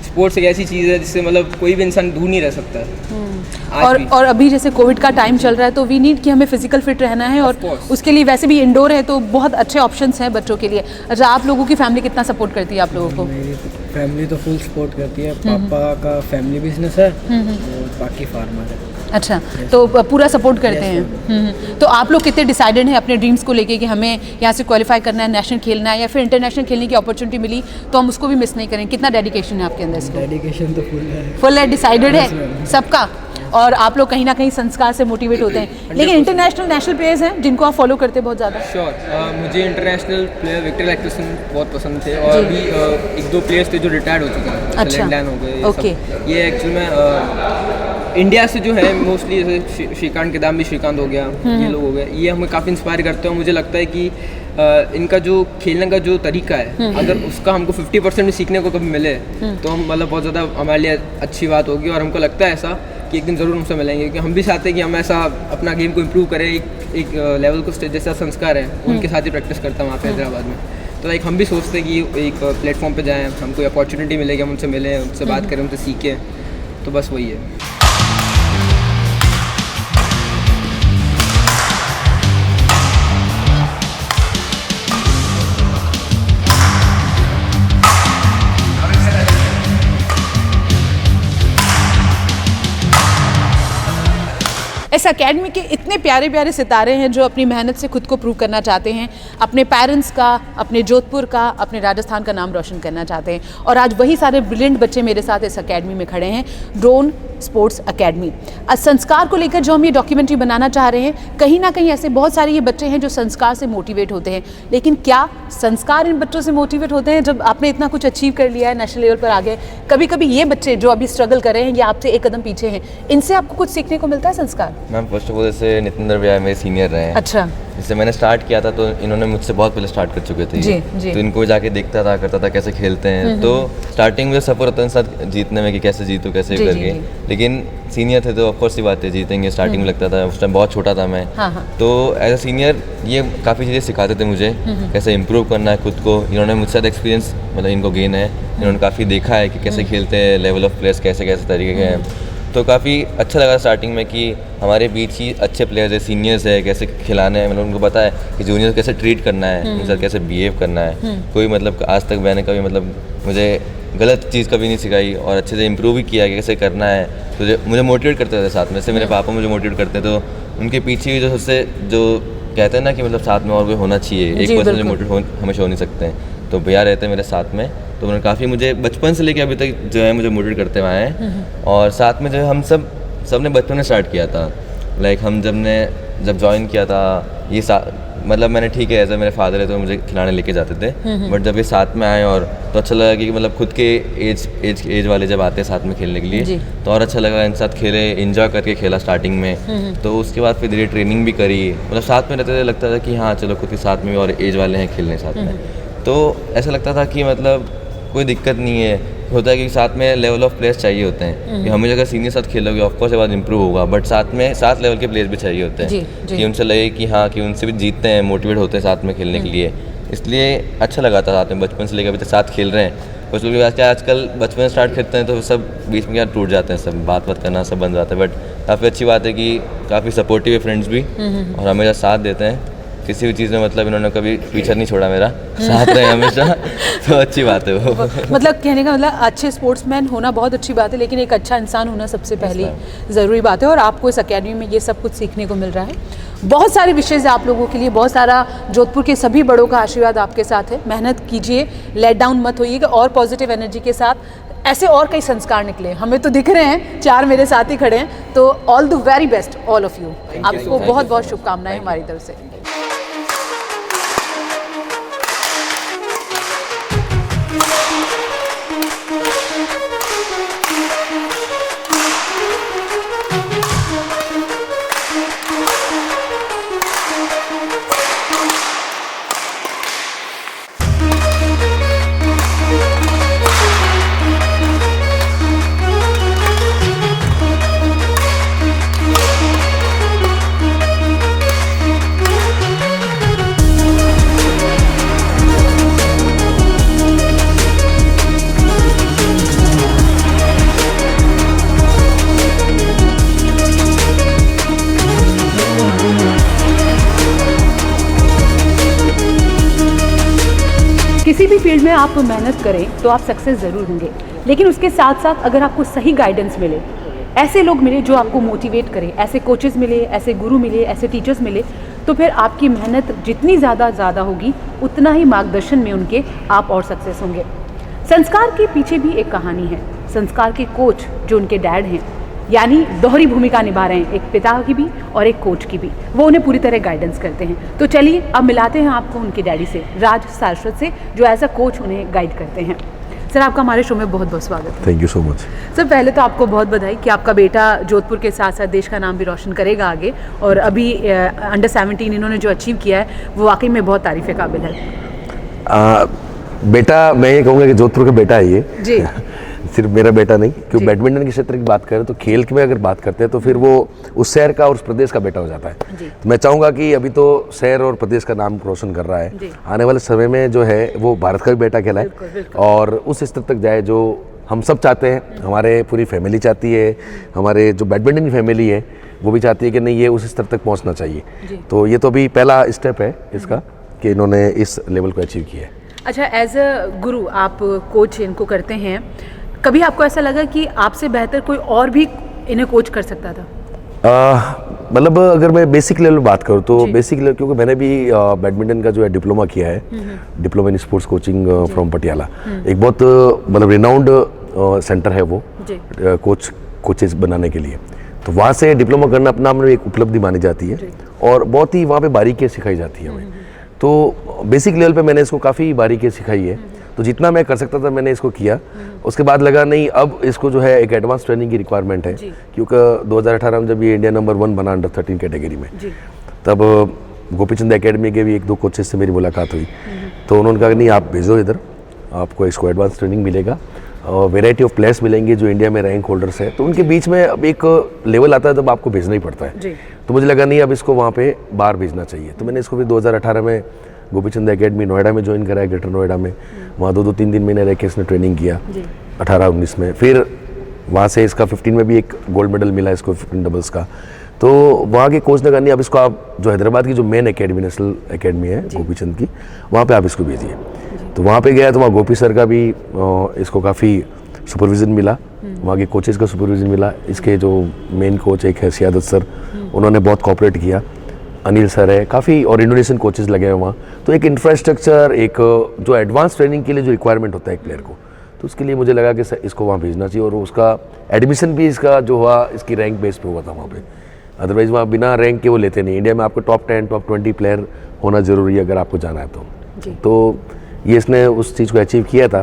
स्पोर्ट्स एक ऐसी चीज़ है जिससे मतलब कोई भी इंसान दूर नहीं रह सकता है। और अभी जैसे कोविड का टाइम चल रहा है, तो वी नीड कि हमें फिजिकल फिट रहना है, और उसके लिए वैसे भी इंडोर है तो बहुत अच्छे ऑप्शंस हैं बच्चों के लिए। अच्छा, आप लोगों की फैमिली कितना सपोर्ट करती है आप लोगों को? मेरी फैमिली तो फुल सपोर्ट करती है। पापा का फैमिली बिजनेस है और बाकी फार्मर है। अच्छा, तो पूरा सपोर्ट करते हैं। तो आप लोग कितने डिसाइडेड हैं अपने ड्रीम्स को लेके कि हमें यहाँ से क्वालिफाई करना है, नेशनल खेलना है, या फिर इंटरनेशनल खेलने की अपॉर्चुनिटी मिली तो हम उसको भी मिस नहीं करें? कितना डेडिकेशन है आपके अंदर? डेडिकेशन तो फुल है, डिसाइडेड है सबका, और आप लोग कहीं ना कहीं संस्कार से मोटिवेट होते हैं। लेकिन इंटरनेशनल नेशनल प्लेयर्स हैं जिनको आप फॉलो करते हैं बहुत ज़्यादा? श्योर, मुझे इंटरनेशनल प्लेयर विक्टर लैक्टसन बहुत पसंद थे, और अभी 1-2 प्लेयर्स थे जो रिटायर्ड हो चुके हैं। अच्छा, हो गए। ओके। ये एक्चुअल में इंडिया से जो है मोस्टली जैसे श्रीकांत किदाम्बी श्रीकांत हो गया, ये लोग हो गए, ये हमें काफ़ी इंस्पायर करते हैं। मुझे लगता है कि इनका जो खेलने का जो तरीका है, अगर उसका हमको 50% भी सीखने को कभी मिले तो हम मतलब बहुत ज़्यादा हमारे लिए अच्छी बात होगी, और हमको लगता है ऐसा कि एक दिन ज़रूर हमसे मिलेंगे, क्योंकि हम भी चाहते हैं कि हम ऐसा अपना गेम को इम्प्रूव करें, एक लेवल को जैसा संस्कार है उनके साथ ही प्रैक्टिस करता हूँ वहाँ पे हैदराबाद में। तो लाइक हम भी सोचते हैं कि एक प्लेटफॉर्म पे जाएं, हमको अपॉर्चुनिटी मिलेगी, हम उनसे मिलें, उनसे बात करें, उनसे सीखें, तो बस वही है। इस एकेडमी के इतने प्यारे प्यारे सितारे हैं जो अपनी मेहनत से खुद को प्रूव करना चाहते हैं, अपने पेरेंट्स का, अपने जोधपुर का, अपने राजस्थान का नाम रोशन करना चाहते हैं, और आज वही सारे ब्रिलियंट बच्चे मेरे साथ इस एकेडमी में खड़े हैं, ड्रोन स्पोर्ट्स एकेडमी। संस्कार को लेकर जो हम ये डॉक्यूमेंट्री बनाना चाह रहे हैं, कहीं ना कहीं ऐसे बहुत सारे ये बच्चे हैं जो संस्कार से मोटिवेट होते हैं, लेकिन क्या संस्कार इन बच्चों से मोटिवेट होते हैं? जब आपने इतना कुछ अचीव कर लिया है, नेशनल लेवल पर आ गए, कभी कभी ये बच्चे जो अभी स्ट्रगल कर रहे हैं, ये आपसे एक कदम पीछे हैं, इनसे आपको कुछ सीखने को मिलता है संस्कार? मैम फर्स्ट ऑफ ऑल जैसे नितिन भैया मेरे सीनियर रहे हैं। अच्छा। जिससे मैंने स्टार्ट किया था तो इन्होंने मुझसे बहुत पहले स्टार्ट कर चुके थे। जी। तो इनको जाके देखता था, करता था कैसे खेलते हैं। तो स्टार्टिंग में सफर होता है साथ जीतने में कि कैसे जीतूँ कैसे जी, करके। जी। लेकिन सीनियर थे तो ऑफकोर्स ही बात है जीतेंगे। स्टार्टिंग में लगता था, उस टाइम बहुत छोटा था मैं। हाँ। तो एज अ सीनियर ये काफ़ी चीज़ें सिखाते थे मुझे कैसे इम्प्रूव करना है खुद को। इन्होंने मुझसे ज़्यादा एक्सपीरियंस मतलब इनको गेन है। इन्होंने काफ़ी देखा है कि कैसे खेलते हैं, लेवल ऑफ प्लेयर्स कैसे कैसे तरीके के हैं। तो काफ़ी अच्छा लगा स्टार्टिंग में कि हमारे बीच ही अच्छे प्लेयर्स है, सीनियर्स है, कैसे खिलाने हैं। मतलब उनको पता है कि जूनियर कैसे ट्रीट करना है, उनके साथ कैसे बिहेव करना है। कोई मतलब आज तक मैंने कभी मतलब मुझे गलत चीज़ कभी नहीं सिखाई और अच्छे से इम्प्रूव भी किया कि कैसे करना है। तो मुझे मोटिवेट करते थे साथ में से। मेरे पापा मुझे मोटिवेट करते तो उनके पीछे भी जो सबसे जो कहते हैं ना कि मतलब साथ में और कोई होना चाहिए, एक पर्सन से मोटिवेट हमेशा हो नहीं सकते हैं। तो भैया रहते हैं मेरे साथ में, तो उन्होंने काफ़ी मुझे बचपन से लेके अभी तक जो है मुझे मोटिवेट करते हुए आए हैं। और साथ में जो है हम सब ने बचपन में स्टार्ट किया था। लाइक हम जब ज्वाइन किया था ये मतलब मैंने ठीक है ऐसा मेरे फादर है तो मुझे खिलाने लेके जाते थे। बट जब ये साथ में आए और तो अच्छा लगा कि मतलब खुद के एज वाले जब आते हैं साथ में खेलने के लिए तो और अच्छा लगा। इनके साथ खेले, एंजॉय करके खेला स्टार्टिंग में। तो उसके बाद फिर धीरे ट्रेनिंग भी करी। मतलब साथ में रहते थे, लगता था कि हाँ चलो खुद के साथ में भी और एज वाले हैं खेलने साथ में। तो ऐसा लगता था कि मतलब कोई दिक्कत नहीं है। होता है कि साथ में लेवल ऑफ प्लेयर्स चाहिए होते हैं कि हमें अगर सीनियर साथ खेलोगे ऑफकोर्स ये बात इंप्रूव होगा। बट साथ में साथ लेवल के प्लेयर्स भी चाहिए होते हैं कि उनसे लगे कि हाँ कि उनसे भी जीतते हैं, मोटिवेट होते हैं साथ में खेलने के लिए। इसलिए अच्छा लगा था साथ में बचपन से लेकर अभी तक साथ खेल रहे हैं। कुछ लोग आजकल बचपन में स्टार्ट करते हैं तो सब बीच में क्या टूट जाते हैं, सब बात करना सब बंद जाता है। बट काफ़ी अच्छी बात है कि काफ़ी सपोर्टिव है फ्रेंड्स भी और हमेशा साथ देते हैं किसी भी चीज़ में। मतलब इन्होंने कभी पीछे नहीं छोड़ा मेरा, साथ रहे हमेशा। तो अच्छी बात है वो। मतलब कहने का मतलब अच्छे स्पोर्ट्समैन होना बहुत अच्छी बात है, लेकिन एक अच्छा इंसान होना सबसे पहली ज़रूरी बात है। और आपको इस अकेडमी में ये सब कुछ सीखने को मिल रहा है। बहुत सारे विशेष आप लोगों के लिए, बहुत सारा जोधपुर के सभी बड़ों का आशीर्वाद आपके साथ है। मेहनत कीजिए, लेट डाउन मत होइएगा और पॉजिटिव एनर्जी के साथ ऐसे और कई संस्कार निकले। हमें तो दिख रहे हैं, 4 मेरे साथ ही खड़े हैं। तो all the very best all of you. आपको बहुत बहुत शुभकामनाएं हमारी तरफ से। किसी भी फील्ड में आप मेहनत करें तो आप सक्सेस ज़रूर होंगे, लेकिन उसके साथ साथ अगर आपको सही गाइडेंस मिले, ऐसे लोग मिले जो आपको मोटिवेट करें, ऐसे कोचेस मिले, ऐसे गुरु मिले, ऐसे टीचर्स मिले, तो फिर आपकी मेहनत जितनी ज़्यादा होगी उतना ही मार्गदर्शन में उनके आप और सक्सेस होंगे। संस्कार के पीछे भी एक कहानी है। संस्कार के कोच जो उनके डैड हैं, यानी दोहरी भूमिका निभा रहे हैं, एक पिता की भी और एक कोच की भी। वो उन्हें पूरी तरह गाइडेंस करते हैं। तो चलिए अब मिलाते हैं आपको उनके डैडी से, राज सारस्वत से, जो एज अ कोच उन्हें गाइड करते हैं। सर, आपका हमारे शो में बहुत बहुत स्वागत है। Thank you so much. Sir, पहले तो आपको बहुत बधाई कि आपका बेटा जोधपुर के साथ साथ देश का नाम भी रोशन करेगा आगे। और अभी अंडर 17 इन्होंने जो अचीव किया है वो वाकई में बहुत तारीफ़ काबिल है। बेटा, मैं ये कहूँगा कि जोधपुर का बेटा है ये जी। सिर्फ मेरा बेटा नहीं, क्योंकि बैडमिंटन के क्षेत्र की बात करें तो खेल की में अगर बात करते हैं तो फिर वो उस शहर का और उस प्रदेश का बेटा हो जाता है। तो मैं चाहूँगा कि अभी तो शहर और प्रदेश का नाम रोशन कर रहा है, आने वाले समय में जो है वो भारत का भी बेटा कहलाए और उस स्तर तक जाए जो हम सब चाहते हैं, हमारे पूरी फैमिली चाहती है, हमारे जो बैडमिंटन की फैमिली है वो भी चाहती है कि नहीं ये उस स्तर तक पहुँचना चाहिए। तो ये तो अभी पहला स्टेप है इसका कि इन्होंने इस लेवल को अचीव किया है। अच्छा, एज अ गुरु आप कोच इनको करते हैं, कभी आपको ऐसा लगा कि आपसे बेहतर कोई और भी इन्हें कोच कर सकता था? मतलब अगर मैं बेसिक लेवल बात करूँ तो बेसिक लेवल, क्योंकि मैंने भी बैडमिंटन का जो है डिप्लोमा किया है, diploma in sports coaching from Patiala. एक बहुत मतलब रिनाउंड सेंटर है वो कोचेस बनाने के लिए। तो वहाँ से डिप्लोमा करना अपना में एक उपलब्धि मानी जाती है और बहुत ही वहाँ पे बारीकियाँ सिखाई जाती है हमें। तो बेसिक लेवल पे मैंने इसको काफ़ी बारीकियाँ सिखाई है। तो जितना मैं कर सकता था मैंने इसको किया। उसके बाद लगा नहीं, अब इसको जो है एक एडवांस ट्रेनिंग की रिक्वायरमेंट है, क्योंकि 2018 में जब ये इंडिया नंबर 1 बना अंडर 13 कैटेगरी में, तब गोपीचंद एकेडमी के भी 1-2 कोचेस से मेरी मुलाकात हुई। तो उन्होंने कहा नहीं आप भेजो इधर, आपको इसको एडवांस ट्रेनिंग मिलेगा और वेराइटी ऑफ प्लेयर्स मिलेंगे जो इंडिया में रैंक होल्डर्स है। तो उनके बीच में अब एक लेवल आता है तब आपको भेजना ही पड़ता है। तो मुझे लगा नहीं अब इसको वहाँ पे बाहर भेजना चाहिए। तो मैंने इसको भी 2018 में गोपीचंद एकेडमी नोएडा में ज्वाइन कराया, ग्रेटर नोएडा में। वहाँ 2-3 दिन महीने रह के इसने ट्रेनिंग किया 18-19 में। फिर वहाँ से इसका 15 में भी एक गोल्ड मेडल मिला इसको 15 डबल्स का। तो वहाँ के कोच ने कहा नहीं अब इसको आप जो हैदराबाद की जो मेन एकेडमी नेशनल एकेडमी है गोपीचंद की, वहाँ पे आप इसको भेजिए। तो वहाँ पे गया तो वहाँ गोपी सर का भी इसको काफ़ी सुपरविज़न मिला, वहाँ के कोचेस का सुपरविज़न मिला। इसके जो मेन कोच एक है सियादत सर, उन्होंने बहुत कोऑपरेट किया। अनिल सर है काफ़ी, और इंडोनेशियन कोचेस लगे हैं वहाँ। तो एक इंफ्रास्ट्रक्चर, एक जो एडवांस ट्रेनिंग के लिए जो रिक्वायरमेंट होता है एक प्लेयर को, तो उसके लिए मुझे लगा कि इसको वहाँ भेजना चाहिए। और उसका एडमिशन भी इसका जो हुआ इसकी रैंक बेस पे हुआ था वहाँ पे, अदरवाइज़ वहाँ बिना रैंक के वो लेते नहीं। इंडिया में आपको टॉप 10 टॉप 20 प्लेयर होना ज़रूरी है अगर आपको जाना है तो ये इसने उस चीज़ को अचीव किया था,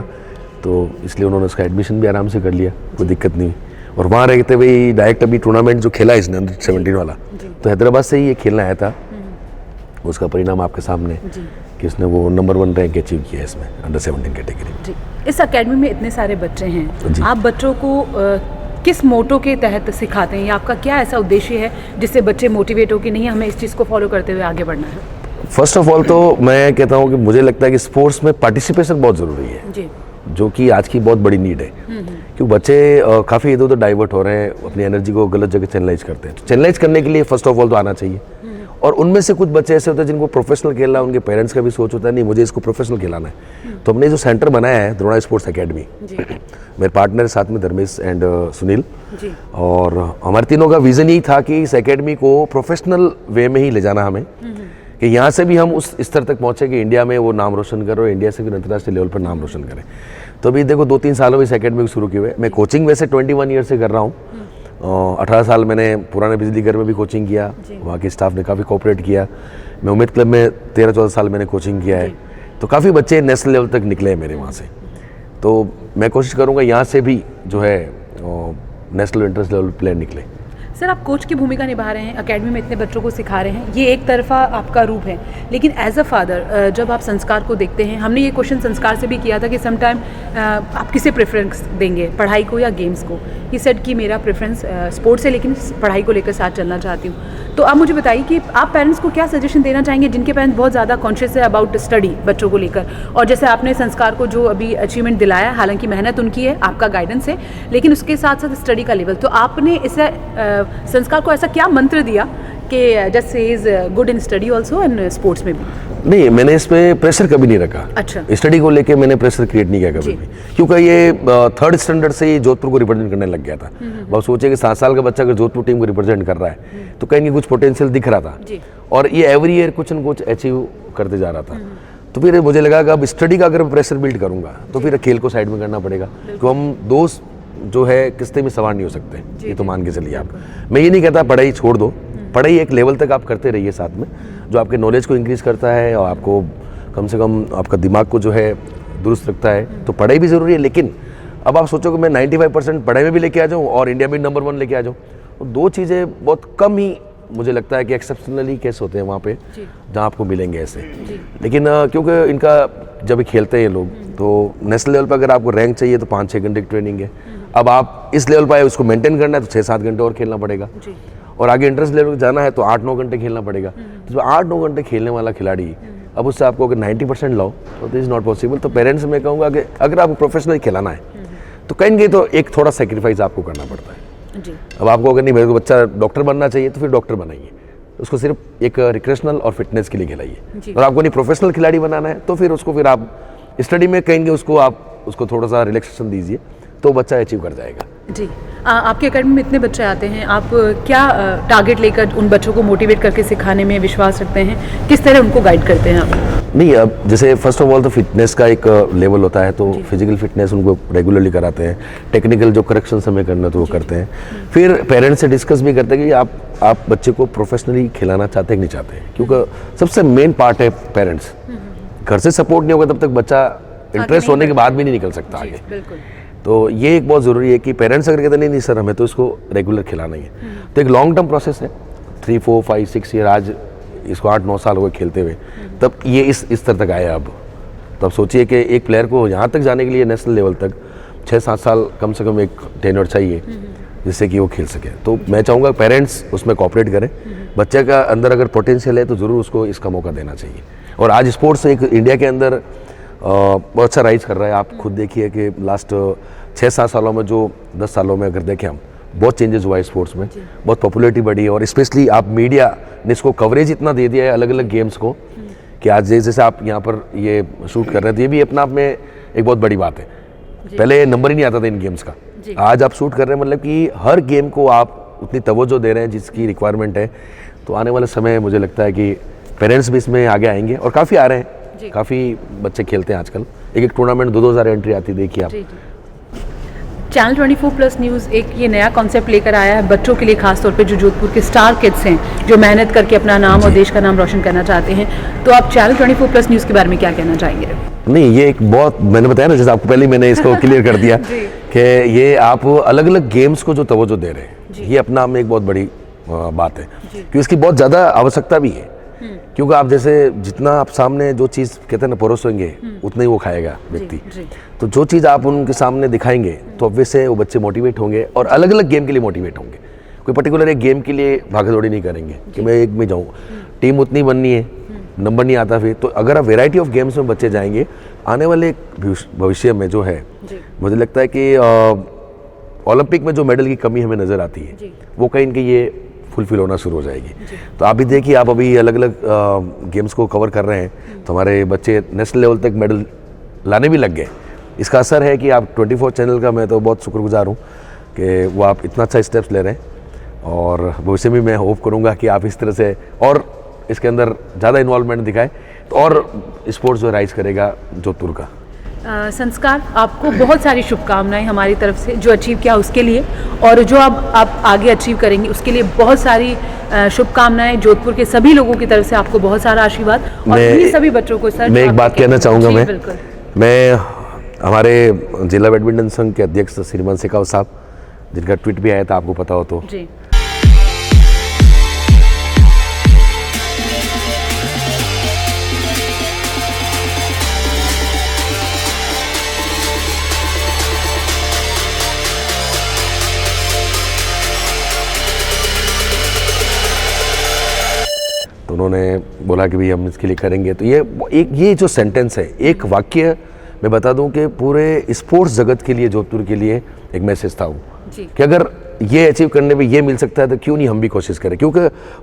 तो इसलिए उन्होंने उसका एडमिशन भी आराम से कर लिया, कोई दिक्कत नहीं। और वहाँ रहते हुए डायरेक्ट अभी टूर्नामेंट जो खेला इसने अंडर 17 वाला, तो हैदराबाद से ही ये खेलना आया था। उसका परिणाम आपके सामने कि इसने वो नंबर 1 रैंक अचीव किया है इसमें अंडर 17 कैटेगरी। इस अकेडमी में इतने सारे बच्चे हैं, आप बच्चों को किस मोटो के तहत सिखाते हैं, या आपका क्या ऐसा उद्देश्य है जिससे बच्चे मोटिवेट हो कि नहीं हमें इस चीज़ को फॉलो करते हुए आगे बढ़ना है? फर्स्ट ऑफ ऑल तो मैं कहता हूँ कि मुझे लगता है कि स्पोर्ट्स में पार्टिसिपेशन बहुत ज़रूरी है, जो कि आज की बहुत बड़ी नीड है। क्योंकि बच्चे काफ़ी इधर उधर डाइवर्ट हो रहे हैं, अपनी एनर्जी को गलत जगह चैनलाइज करते हैं। तो चैनलाइज करने के लिए फर्स्ट ऑफ ऑल तो आना चाहिए। और उनमें से कुछ बच्चे ऐसे होते हैं जिनको प्रोफेशनल खेलना है, उनके पेरेंट्स का भी सोच होता है नहीं मुझे इसको प्रोफेशनल खिलाना है। तो हमने जो सेंटर बनाया है द्रोणा स्पोर्ट्स एकेडमी, मेरे पार्टनर साथ में धर्मेश एंड सुनील, और हमारे तीनों का विजन यही था कि इस एकेडमी को प्रोफेशनल वे में ही ले जाना हमें, कि यहाँ से भी हम उस स्तर तक पहुँचे कि इंडिया में वो नाम रोशन करें और इंडिया से भी अंतर्राष्ट्रीय लेवल पर नाम रोशन करें। तो अभी देखो 2-3 सालों में इस एकेडमी को शुरू किए हुए। मैं कोचिंग वैसे 21 ईयर से कर रहा हूँ। 18 साल मैंने पुराने बिजली घर में भी कोचिंग किया, वहाँ के स्टाफ ने काफ़ी कोऑपरेट किया। मैं उम्मीद क्लब में 13-14 साल मैंने कोचिंग किया है। तो काफ़ी बच्चे नेशनल लेवल तक निकले हैं मेरे वहाँ से। तो मैं कोशिश करूँगा यहाँ से भी जो है नेशनल इंटरेस्ट लेवल प्लेयर निकले। सर, आप कोच की भूमिका निभा रहे हैं, एकेडमी में इतने बच्चों को सिखा रहे हैं, ये एक तरफा आपका रूप है, लेकिन एज अ फादर जब आप संस्कार को देखते हैं, हमने ये क्वेश्चन संस्कार से भी किया था कि समटाइम आप किसे प्रेफरेंस देंगे, पढ़ाई को या गेम्स को? ही सेड कि मेरा प्रेफरेंस स्पोर्ट्स है, लेकिन पढ़ाई को लेकर साथ चलना चाहती हूँ। तो आप मुझे बताइए कि आप पेरेंट्स को क्या सजेशन देना चाहेंगे जिनके पेरेंट्स बहुत ज़्यादा कॉन्शियस है अबाउट स्टडी बच्चों को लेकर, और जैसे आपने संस्कार को जो अभी अचीवमेंट दिलाया, हालांकि मेहनत उनकी है, आपका गाइडेंस है, लेकिन उसके साथ साथ स्टडी का लेवल, तो आपने इसे संस्कार को ऐसा क्या मंत्र दिया कि just say is good in study also and sports में भी? नहीं, मैंने इस पे प्रेशर कभी नहीं रखा। अच्छा। स्टडी को लेके मैंने प्रेशर क्रिएट नहीं किया कभी भी, क्योंकि ये 3rd स्टैंडर्ड से ही जोधपुर को रिप्रेजेंट करने लग गया था। बहुत सोचे कि 7 साल का बच्चा अगर जोधपुर टीम को रिप्रेजेंट कर रहा है तो कहीं कुछ पोटेंशियल दिख रहा था, और ये एवरी ईयर कुछ न कुछ अचीव करते जा रहा था। तो फिर मुझे लगा कि अब स्टडी का अगर प्रेशर बिल्ड करूंगा तो फिर खेल को साइड में करना पड़ेगा, क्योंकि हम दोस्त जो है किस्ते में सवार नहीं हो सकते, ये तो मान के चलिए आप। मैं ये नहीं कहता पढ़ाई छोड़ दो, पढ़ाई एक लेवल तक आप करते रहिए साथ में, जो आपके नॉलेज को इंक्रीज करता है और आपको कम से कम आपका दिमाग को जो है दुरुस्त रखता है। तो पढ़ाई भी ज़रूरी है, लेकिन अब आप सोचो कि मैं 95% पढ़ाई में भी लेके आ जाऊँ और इंडिया में नंबर 1 लेके आ जाऊँ, तो 2 चीज़ें बहुत कम ही मुझे लगता है कि एक्सेप्शनली केस होते हैं वहाँ पे जहाँ आपको मिलेंगे ऐसे। लेकिन क्योंकि इनका जब खेलते हैं ये लोग, तो नेशनल लेवल पर अगर आपको रैंक चाहिए तो 5-6 घंटे की ट्रेनिंग है। अब आप इस लेवल पर उसको मेंटेन करना है तो 6-7 घंटे और खेलना पड़ेगा, और आगे इंटरेस्ट लेवल जाना है तो 8-9 घंटे खेलना पड़ेगा। तो 8-9 घंटे खेलने वाला खिलाड़ी, अब उससे आपको अगर 90% लाओ तो दिस इज नॉट पॉसिबल। तो पेरेंट्स से मैं कहूँगा कि अगर आपको प्रोफेशनल खिलाना है तो कहीं कहीं तो एक थोड़ा सेक्रीफाइस आपको करना पड़ता है। अब आपको अगर नहीं मेरे को बच्चा डॉक्टर बनना चाहिए तो फिर डॉक्टर बनाइए, उसको सिर्फ एक रिक्रेशनल और फिटनेस के लिए खिलाइए। और आपको नहीं प्रोफेशनल खिलाड़ी बनाना है तो फिर उसको फिर आप स्टडी में कहेंगे उसको आप उसको थोड़ा सा रिलैक्सेशन दीजिए तो बच्चा अचीव कर जाएगा। जी, आपकी एकेडमी में इतने बच्चे आते हैं, आप क्या टारगेट लेकर उन बच्चों को मोटिवेट करके सिखाने में विश्वास रखते हैं, किस तरह उनको गाइड करते हैं आप? नहीं, अब जैसे फर्स्ट ऑफ ऑल तो फिटनेस का एक लेवल होता है, तो फिजिकल फिटनेस उनको रेगुलरली कराते हैं, टेक्निकल जो करेक्शन हमें करना तो वो करते हैं। फिर पेरेंट्स से डिस्कस भी करते हैं कि आप बच्चे को प्रोफेशनली खिलाना चाहते हैं कि नहीं चाहते हैं, क्योंकि सबसे मेन पार्ट है पेरेंट्स। घर से सपोर्ट नहीं होगा तब तक बच्चा इंटरेस्ट होने के बाद भी नहीं निकल सकता आगे। बिल्कुल। तो ये एक बहुत ज़रूरी है कि पेरेंट्स अगर कहते नहीं सर हमें तो इसको रेगुलर खिलाना ही है, तो एक लॉन्ग टर्म प्रोसेस है, 3, 4, 5, 6 ईयर, आज इसको 8-9 साल हो गए खेलते हुए, तब ये इस स्तर तक आया। अब तो अब सोचिए कि एक प्लेयर को यहाँ तक जाने के लिए नेशनल लेवल तक 6-7 साल कम से कम एक टेन्योर चाहिए जिससे कि वो खेल सके। तो मैं चाहूँगा पेरेंट्स उसमें कोऑपरेट करें, बच्चे का अंदर अगर पोटेंशियल है तो ज़रूर उसको इसका मौका देना चाहिए। और आज स्पोर्ट्स एक इंडिया के अंदर बहुत अच्छा राइज कर रहा है। आप खुद देखिए कि लास्ट 6-7 सालों में, जो 10 सालों में अगर देखें हम, बहुत चेंजेस हुआ है स्पोर्ट्स में, बहुत पॉपुलैरिटी बढ़ी है। और स्पेशली आप मीडिया ने इसको कवरेज इतना दे दिया है अलग अलग गेम्स को कि आज जैसे आप यहाँ पर ये शूट कर रहे थे, ये भी अपना आप में एक बहुत बड़ी बात है। पहले नंबर ही नहीं आता था इन गेम्स का, आज आप शूट कर रहे हैं, मतलब कि हर गेम को आप उतनी तवज्जो दे रहे हैं जिसकी रिक्वायरमेंट है। तो आने वाले समय मुझे लगता है कि पेरेंट्स भी इसमें आगे आएंगे और काफ़ी आ रहे हैं, काफ़ी बच्चे खेलते हैं आजकल। एक टूर्नामेंट 2-2 हज़ार एंट्री आती देखिए आप। चैनल 24+ न्यूज़ एक ये नया कॉन्सेप्ट लेकर आया है बच्चों के लिए, खासतौर पे जो जोधपुर के स्टार किड्स हैं, जो मेहनत करके अपना नाम और देश का नाम रोशन करना चाहते हैं। तो आप चैनल 24+ न्यूज़ के बारे में क्या कहना चाहेंगे? नहीं, ये एक बहुत, मैंने बताया ना, जैसे आपको पहले मैंने इसको क्लियर कर दिया कि ये आप अलग अलग गेम्स को जो तवज्जो दे रहे हैं, ये अपना में एक बहुत बड़ी बात है, क्योंकि इसकी बहुत ज़्यादा आवश्यकता भी है। क्योंकि आप जैसे जितना आप सामने जो चीज़ कहते हैं ना परोसेंगे, उतना ही वो खाएगा व्यक्ति। तो जो चीज़ आप उनके सामने दिखाएंगे तो ऑब्वियस है वो बच्चे मोटिवेट होंगे और अलग अलग गेम के लिए मोटिवेट होंगे। कोई पर्टिकुलर एक गेम के लिए भागदौड़ी नहीं करेंगे कि मैं एक में जाऊँ, टीम उतनी बननी है, नंबर नहीं आता फिर। तो अगर आप वेराइटी ऑफ गेम्स में बच्चे जाएंगे, आने वाले भविष्य में जो है, मुझे लगता है कि ओलंपिक में जो मेडल की कमी हमें नज़र आती है, वो कहीं इनके ये फुलफिल होना शुरू हो जाएगी। तो आप भी देखिए, आप अभी अलग अलग गेम्स को कवर कर रहे हैं, तो हमारे बच्चे नेशनल लेवल तक मेडल लाने भी लग गए। इसका असर है कि आप 24 चैनल का मैं तो बहुत शुक्रगुजार हूँ कि वो आप इतना अच्छा स्टेप्स ले रहे हैं। और भविष्य में मैं होप करूँगा कि आप इस तरह से और इसके अंदर ज़्यादा इन्वॉल्वमेंट दिखाएं, तो और स्पोर्ट्स जो राइज करेगा जोधपुर का। संस्कार, आपको बहुत सारी शुभकामनाएं हमारी तरफ से, जो अचीव किया उसके लिए, और जो आप आगे अचीव करेंगे उसके लिए बहुत सारी शुभकामनाएं। जोधपुर के सभी लोगों की तरफ से आपको बहुत सारा आशीर्वाद, और इन्हीं सभी बच्चों को सर मैं एक बात कहना चाहूँगा। मैं हमारे जिला बैडमिंटन संघ के अध्यक्ष श्रीमान शेखावत साहब, जिनका ट्वीट भी आया था, आपको पता हो तो, जी, तो उन्होंने बोला कि भाई हम इसके लिए करेंगे। तो ये जो सेंटेंस है, एक वाक्य मैं बता दूं कि पूरे स्पोर्ट्स जगत के लिए, जोधपुर के लिए एक मैसेज था वो, कि अगर ये अचीव करने में ये मिल सकता है तो क्यों नहीं हम भी कोशिश करें। क्योंकि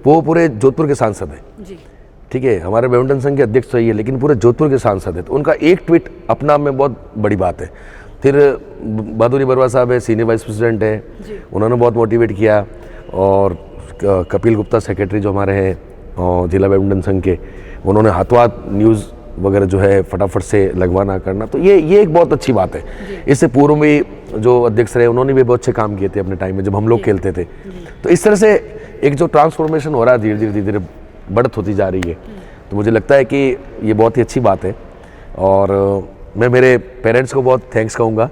वो पूरे जोधपुर के सांसद हैं, ठीक है, हमारे बैडमिंटन संघ के अध्यक्ष तो ये, लेकिन पूरे जोधपुर के सांसद है, तो उनका एक ट्वीट अपना में बहुत बड़ी बात है। फिर बहादुरी बरवा साहब है, सीनियर वाइस प्रेसिडेंट है, उन्होंने बहुत मोटिवेट किया। और कपिल गुप्ता सेक्रेटरी जो हमारे हैं जिला बैडमिंटन संघ के, उन्होंने हाथों हाथ न्यूज़ वगैरह जो है फटाफट से लगवाना करना, तो ये एक बहुत अच्छी बात है। इससे पूर्व में जो अध्यक्ष रहे, उन्होंने भी बहुत अच्छे काम किए थे अपने टाइम में जब हम लोग खेलते थे। तो इस तरह से एक जो ट्रांसफॉर्मेशन हो रहा है, धीरे धीरे बढ़त होती जा रही है। तो मुझे लगता है कि ये बहुत ही अच्छी बात है। और मैं मेरे पेरेंट्स को बहुत थैंक्स कहूँगा,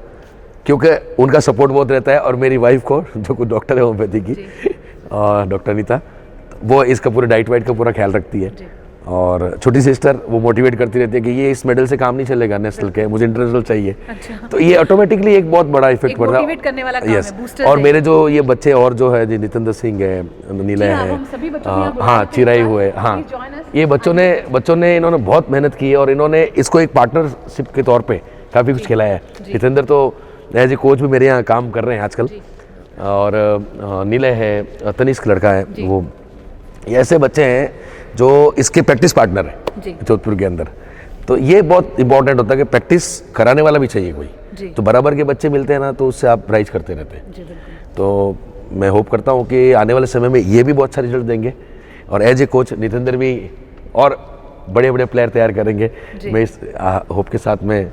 क्योंकि उनका सपोर्ट बहुत रहता है। और मेरी वाइफ को, जो कुछ डॉक्टर है होम्योपैथी की, डॉक्टर अनीता, वो इसका पूरा डाइट वाइट का पूरा ख्याल रखती है। और छोटी सिस्टर वो मोटिवेट करती रहती है कि ये इस मेडल से काम नहीं चलेगा नेशनल के, मुझे इंटरनेशनल चाहिए। तो ये ऑटोमेटिकली एक बहुत बड़ा इफेक्ट पड़ रहा है। यस, और मेरे जो ये बच्चे और जो है, नितेंद्र सिंह है, नीलय है, हाँ, चिराई हुए, हाँ, ये बच्चों ने इन्होंने बहुत मेहनत की है और इन्होंने इसको एक पार्टनरशिप के तौर पर काफ़ी कुछ खिलाया है। जितेंद्र तो एज ए कोच भी मेरे यहाँ काम कर रहे हैं आजकल, और नीलय है, तनिष्क लड़का है, वो ये ऐसे बच्चे हैं जो इसके प्रैक्टिस पार्टनर हैं जोधपुर के अंदर। तो ये बहुत इंपॉर्टेंट होता है कि प्रैक्टिस कराने वाला भी चाहिए कोई, तो बराबर के बच्चे मिलते हैं ना, तो उससे आप राइज करते रहते हैं। तो मैं होप करता हूँ कि आने वाले समय में ये भी बहुत अच्छा रिजल्ट देंगे, और एज ए कोच नितेंद्र भी और बड़े बड़े प्लेयर तैयार करेंगे। मैं इस होप के साथ में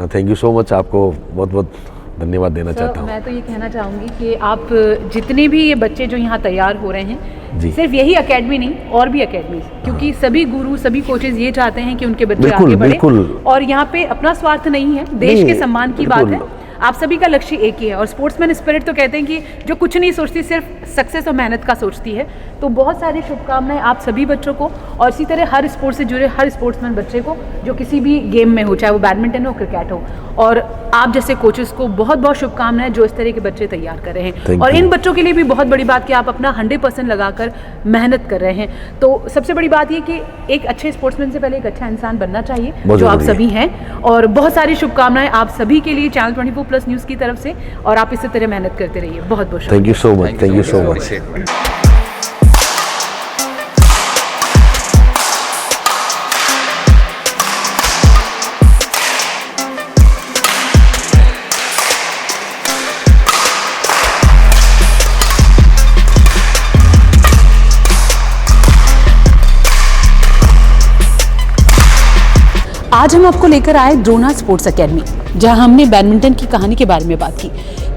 थैंक यू सो मच, आपको बहुत बहुत धन्यवाद देना चाहता हूँ। मैं तो ये कहना चाहूँगी कि आप जितने भी ये बच्चे जो यहाँ तैयार हो रहे हैं, जी। सिर्फ यही एकेडमी नहीं और भी एकेडमी, क्योंकि सभी गुरु सभी कोचेज ये चाहते हैं कि उनके बच्चे बिल्कुल, आगे बढ़े, बिल्कुल। और यहाँ पे अपना स्वार्थ नहीं है, देश नहीं, के सम्मान की बात बिल्कुल। है। आप सभी का लक्ष्य एक ही है, और स्पोर्ट्समैन स्पिरिट तो कहते हैं कि जो कुछ नहीं सोचती, सिर्फ सक्सेस और मेहनत का सोचती है। तो बहुत सारी शुभकामनाएं आप सभी बच्चों को, और इसी तरह हर स्पोर्ट्स से जुड़े हर स्पोर्ट्समैन बच्चे को जो किसी भी गेम में हो, चाहे वो बैडमिंटन हो, क्रिकेट हो। और आप जैसे कोचेस को बहुत बहुत शुभकामनाएं जो इस तरह के बच्चे तैयार कर रहे हैं। Thank और you. इन बच्चों के लिए भी बहुत बड़ी बात कि आप अपना 100% लगाकर मेहनत कर रहे हैं। तो सबसे बड़ी बात ये कि एक अच्छे स्पोर्ट्समैन से पहले एक अच्छा इंसान बनना चाहिए, बहुत जो आप जरूरी सभी हैं। और बहुत सारी शुभकामनाएं आप सभी के लिए चैनल 24+ न्यूज़ की तरफ से, और आप इसी तरह मेहनत करते रहिए। बहुत बहुत शुक्रिया। Thank you so much, thank you so much. आज हम आपको लेकर आए द्रोणा स्पोर्ट्स एकेडमी, जहां हमने बैडमिंटन की कहानी के बारे में बात की,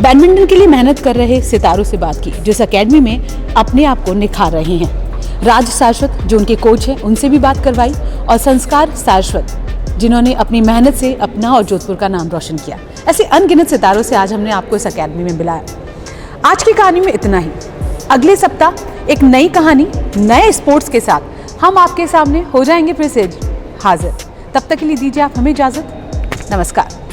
बैडमिंटन के लिए मेहनत कर रहे सितारों से बात की, जो इस एकेडमी में अपने आप को निखार रहे हैं। राज शाश्वत जो उनके कोच हैं, उनसे भी बात करवाई, और संस्कार शाश्वत जिन्होंने अपनी मेहनत से अपना और जोधपुर का नाम रोशन किया। ऐसे अनगिनत सितारों से आज हमने आपको इस एकेडमी में बुलाया। आज की कहानी में इतना ही। अगले सप्ताह एक नई कहानी नए स्पोर्ट्स के साथ हम आपके सामने हो जाएंगे फिर से हाजिर। तब तक के लिए दीजिए आप हमें इजाज़त। नमस्कार।